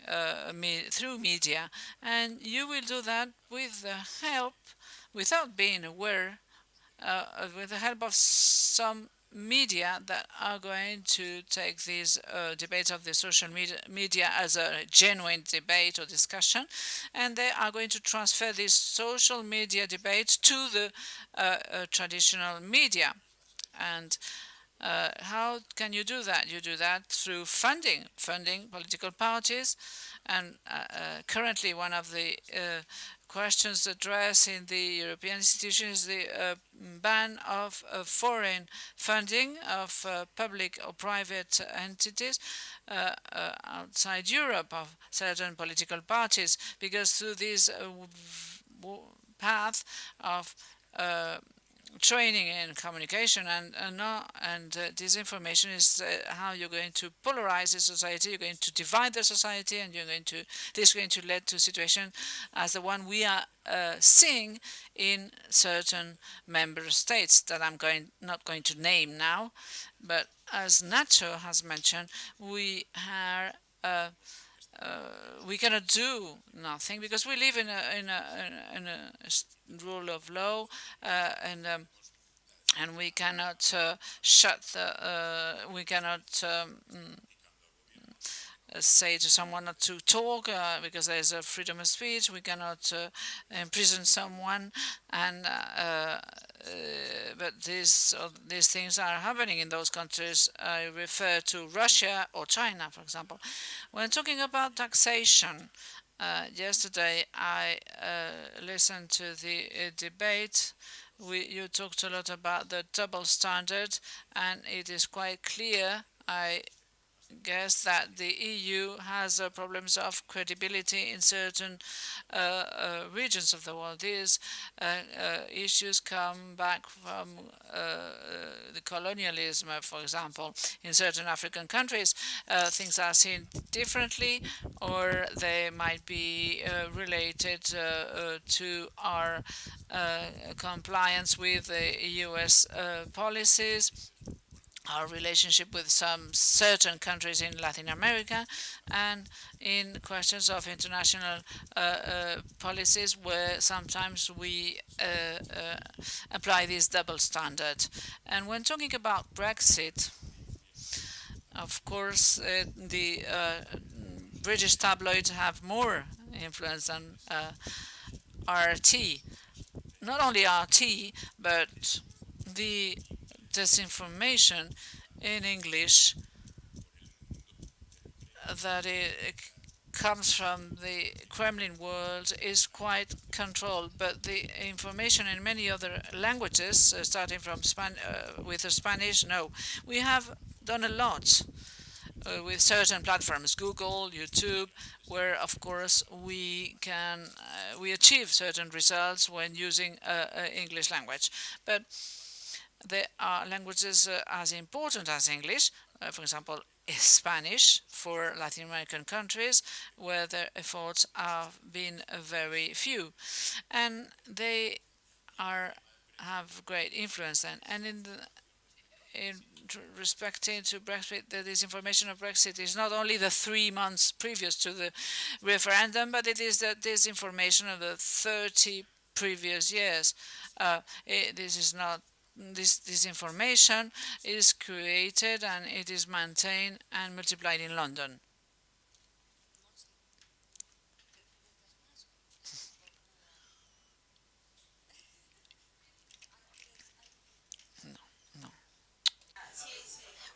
through media, and you will do that with the help, without being aware, with the help of some media that are going to take these debates of the social media as a genuine debate or discussion, and they are going to transfer these social media debates to the traditional media. And how can you do that? You do that through funding political parties. And currently, one of the questions addressed in the European institutions is the ban of foreign funding of public or private entities outside Europe of certain political parties, because through this path of training in communication and disinformation is how you're going to polarize the society, you're going to divide the society, and this is going to lead to a situation as the one we are seeing in certain member states that I'm not going to name now. But as Nacho has mentioned, we cannot do nothing because we live in a rule of law, and we cannot we cannot say to someone not to talk because there is a freedom of speech. We cannot imprison someone, and but these things are happening in those countries. I refer to Russia or China, for example. When talking about taxation, yesterday I listened to the debate. You talked a lot about the double standard, and it is quite clear, I guess, that the EU has problems of credibility in certain regions of the world. These issues come back from the colonialism, for example. In certain African countries, things are seen differently, or they might be related to our compliance with the US policies, our relationship with some certain countries in Latin America, and in questions of international policies where sometimes we apply this double standard. And when talking about Brexit, of course, the British tabloids have more influence than RT. Not only RT, but the disinformation in English that it comes from the Kremlin world is quite controlled, but the information in many other languages, starting from Spanish, no. We have done a lot with certain platforms, Google, YouTube, where of course we can we achieve certain results when using English language, but there are languages as important as English, for example, Spanish for Latin American countries, where the efforts have been very few, and they have great influence then. And in respecting to Brexit, the disinformation of Brexit is not only the 3 months previous to the referendum, but it is the disinformation of the 30 previous years. This information is created and it is maintained and multiplied in London.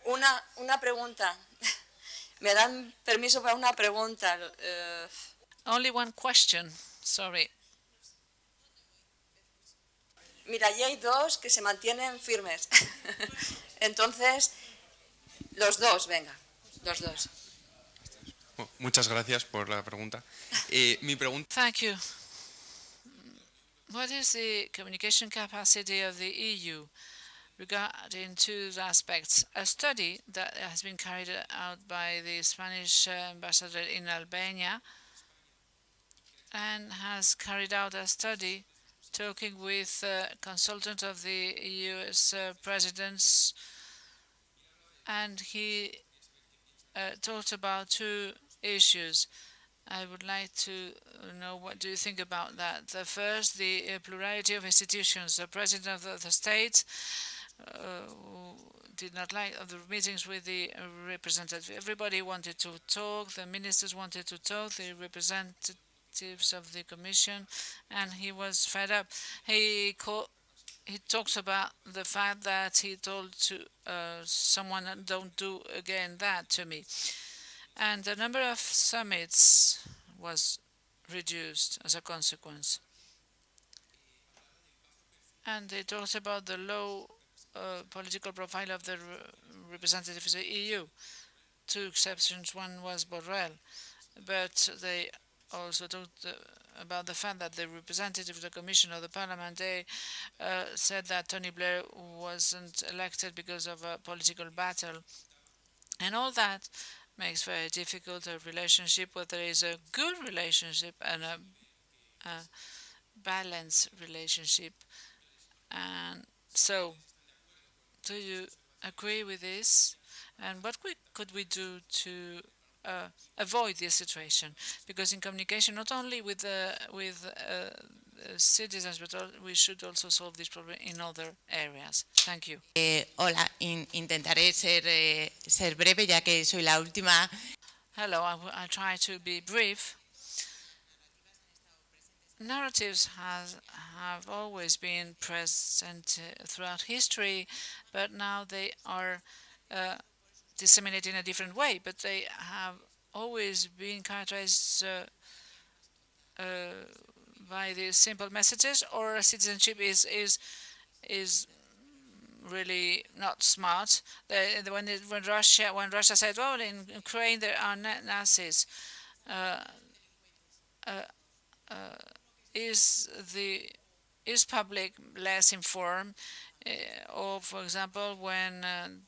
Una pregunta. ¿Me dan permiso para una pregunta? Only one question, sorry. Mira, allí hay dos que se mantienen firmes. Entonces, los dos, venga, los dos. Muchas gracias por la pregunta. Mi pregunta. Thank you. What is the communication capacity of the EU regarding two aspects? A study that has been carried out by the Spanish ambassador in Albania and has carried out a study talking with a consultant of the US presidents, and he talked about two issues. I would like to know what do you think about that. The first, the plurality of institutions. The president of the state did not like the meetings with the representative. Everybody wanted to talk. The ministers wanted to talk. The representatives of the commission, and he was fed up. He talks about the fact that he told to someone, "Don't do again that to me." And the number of summits was reduced as a consequence. And they talked about the low political profile of the representatives of the EU. Two exceptions, one was Borrell, but they also talked about the fact that the representative of the Commission or the Parliament, they said that Tony Blair wasn't elected because of a political battle. And all that makes very difficult a relationship where there is a good relationship and a balanced relationship. And so, do you agree with this? And what could we do to avoid this situation? Because in communication, not only with citizens, but we should also solve this problem in other areas. Thank you. Hola, intentaré ser breve ya que soy la última. Hello, I'll try to be brief. Narratives have always been present throughout history, but now they are disseminated in a different way. But they have always been characterized by these simple messages, or citizenship is really not smart. When Russia said, "Well, in Ukraine there are Nazis," is public less informed? Or, for example, when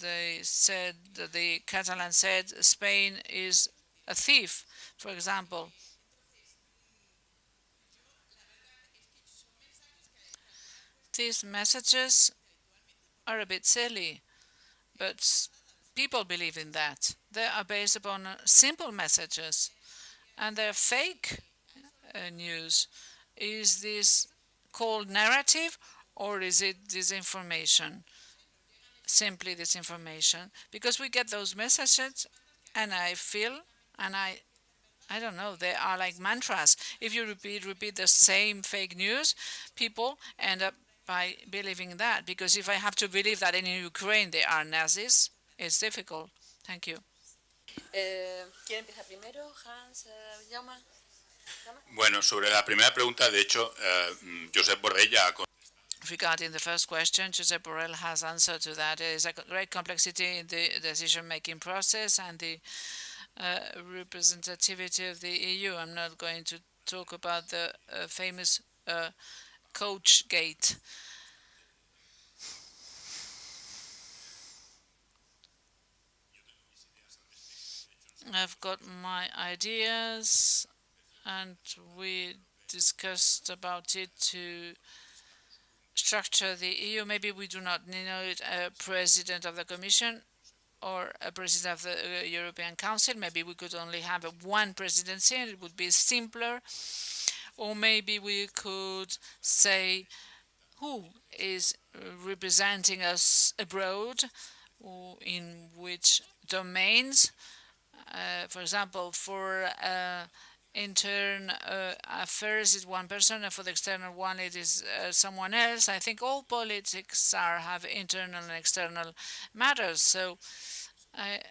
they said the Catalan said Spain is a thief, for example. These messages are a bit silly, but people believe in that. They are based upon simple messages, and they're fake news. Is this called narrative, or is it disinformation? Simply disinformation, because we get those messages, and I feel, and I don't know, they are like mantras. If you repeat the same fake news, people end up by believing that, because if I have to believe that in Ukraine they are Nazis, it's difficult. Thank you. ¿Quién empieza primero? Hans, Jaume? Bueno, sobre la primera pregunta, de hecho, Josep Borrell ya... Regarding the first question, Josep Borrell has answered to that. There is a great complexity in the decision-making process and the representativity of the EU. I'm not going to talk about the famous coach gate. I've got my ideas, and we discussed about it to structure the EU. Maybe we do not need a president of the Commission or a president of the European Council. Maybe we could only have one presidency, and it would be simpler. Or maybe we could say who is representing us abroad, or in which domains. For example, for intern affairs is one person, and for the external one it is someone else. I think all politics have internal and external matters. So I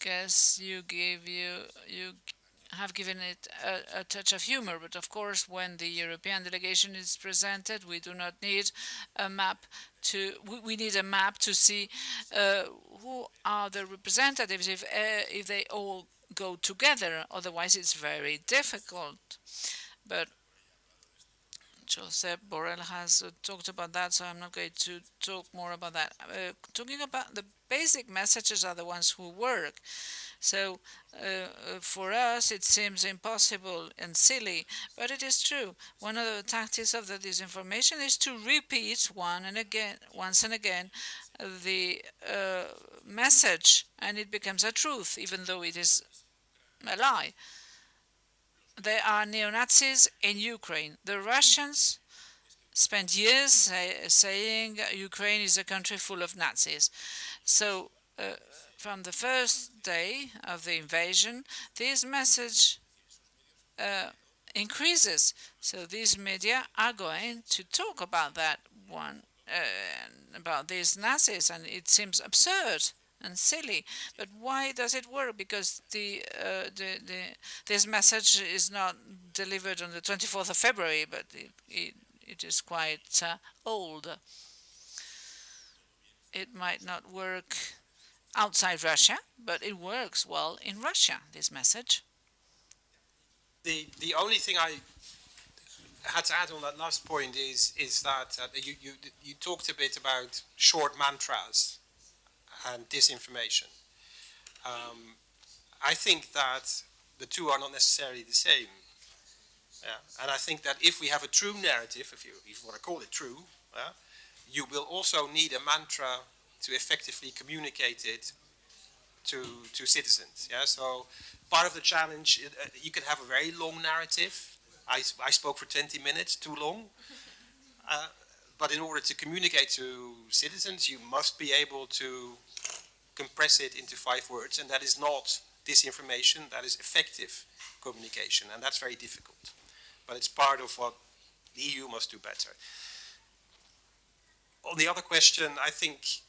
guess you have given it a touch of humor, but of course when the European delegation is presented, we do not need a map we need a map to see who are the representatives if they all go together. Otherwise, it's very difficult. But Josep Borrell has talked about that, so I'm not going to talk more about that. Talking about the basic messages are the ones who work. So for us, it seems impossible and silly, but it is true. One of the tactics of the disinformation is to repeat once and again, the message, and it becomes a truth, even though it is a lie. There are neo-Nazis in Ukraine. The Russians spent years saying Ukraine is a country full of Nazis. So from the first day of the invasion, this message increases. So these media are going to talk about that one, about these Nazis, and it seems absurd and silly. But why does it work? Because this message is not delivered on the 24th of February, but it is quite old. It might not work outside Russia, but it works well in Russia, this message. The only thing I had to add on that last point is that you talked a bit about short mantras and disinformation. I think that the two are not necessarily the same. Yeah. And I think that if we have a true narrative, if you want to call it true, you will also need a mantra to effectively communicate it to citizens. Yeah. So part of the challenge, you can have a very long narrative. I spoke for 20 minutes, too long. But in order to communicate to citizens, you must be able to compress it into 5 words, and that is not disinformation, that is effective communication, and that's very difficult. But it's part of what the EU must do better. On the other question, I think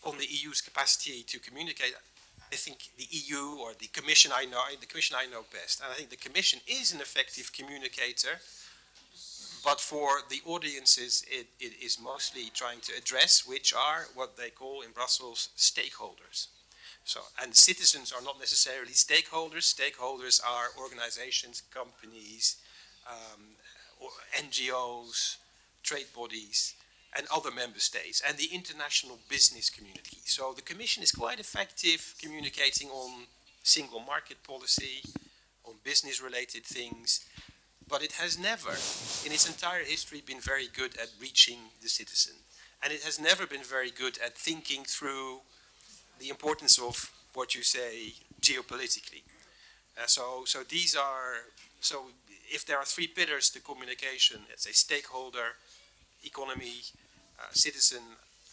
on the EU's capacity to communicate, I think the EU or the Commission I know best, and I think the Commission is an effective communicator. But for the audiences, it is mostly trying to address, which are what they call in Brussels stakeholders. So, and citizens are not necessarily stakeholders. Stakeholders are organizations, companies, or NGOs, trade bodies, and other member states, and the international business community. So the Commission is quite effective communicating on single market policy, on business-related things, but it has never, in its entire history, been very good at reaching the citizen. And it has never been very good at thinking through the importance of what you say geopolitically. So if there are 3 pillars to communication, let's say stakeholder, economy, citizen,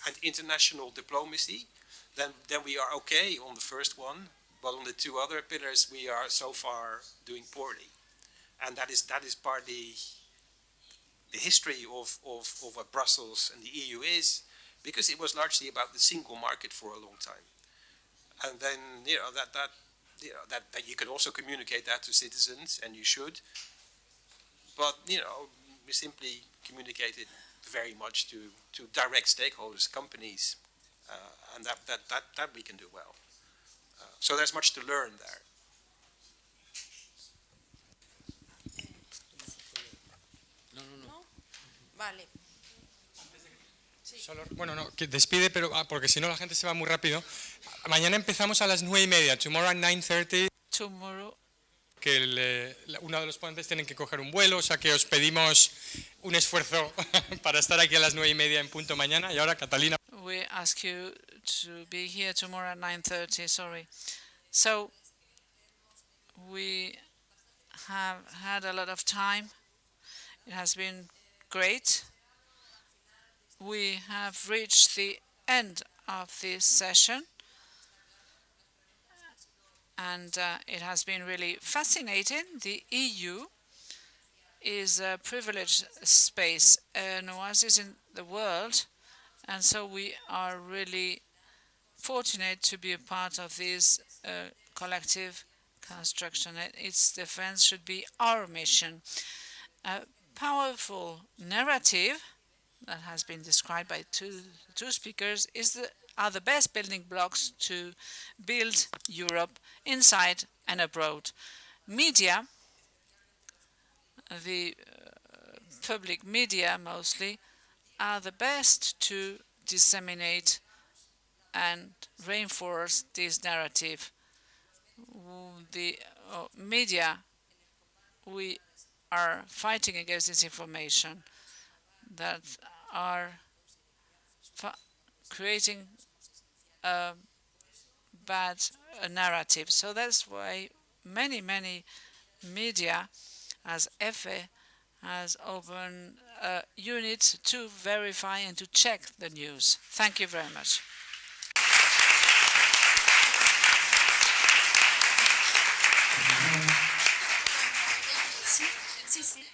and international diplomacy, then we are okay on the first one, but on the 2 other pillars we are so far doing poorly. And that is partly the history of what Brussels and the EU is, because it was largely about the single market for a long time. And then that you can also communicate that to citizens, and you should. But we simply communicate it very much to direct stakeholders, companies, and that we can do well. So there's much to learn there. Vale. Bueno, no, que despide, pero porque si no la gente se va muy rápido. Mañana empezamos a las 9:30. Tomorrow at 9:30. Tomorrow. Que uno de los ponentes tienen que coger un vuelo, o sea que os pedimos un esfuerzo para estar aquí a las 9:30 en punto mañana. Y ahora, Catalina. We ask you to be here tomorrow at 9:30. Sorry. So we have had a lot of time. It has been great. We have reached the end of this session, and it has been really fascinating. The EU is a privileged space, an oasis in the world, and so we are really fortunate to be a part of this collective construction. Its defense should be our mission. A powerful narrative that has been described by two speakers are the best building blocks to build Europe inside and abroad. Media, the public media mostly, are the best to disseminate and reinforce this narrative. The media, we are fighting against disinformation that are creating a bad narrative. So that's why many media, as EFE, has opened a unit to verify and to check the news. Thank you very much. Sí.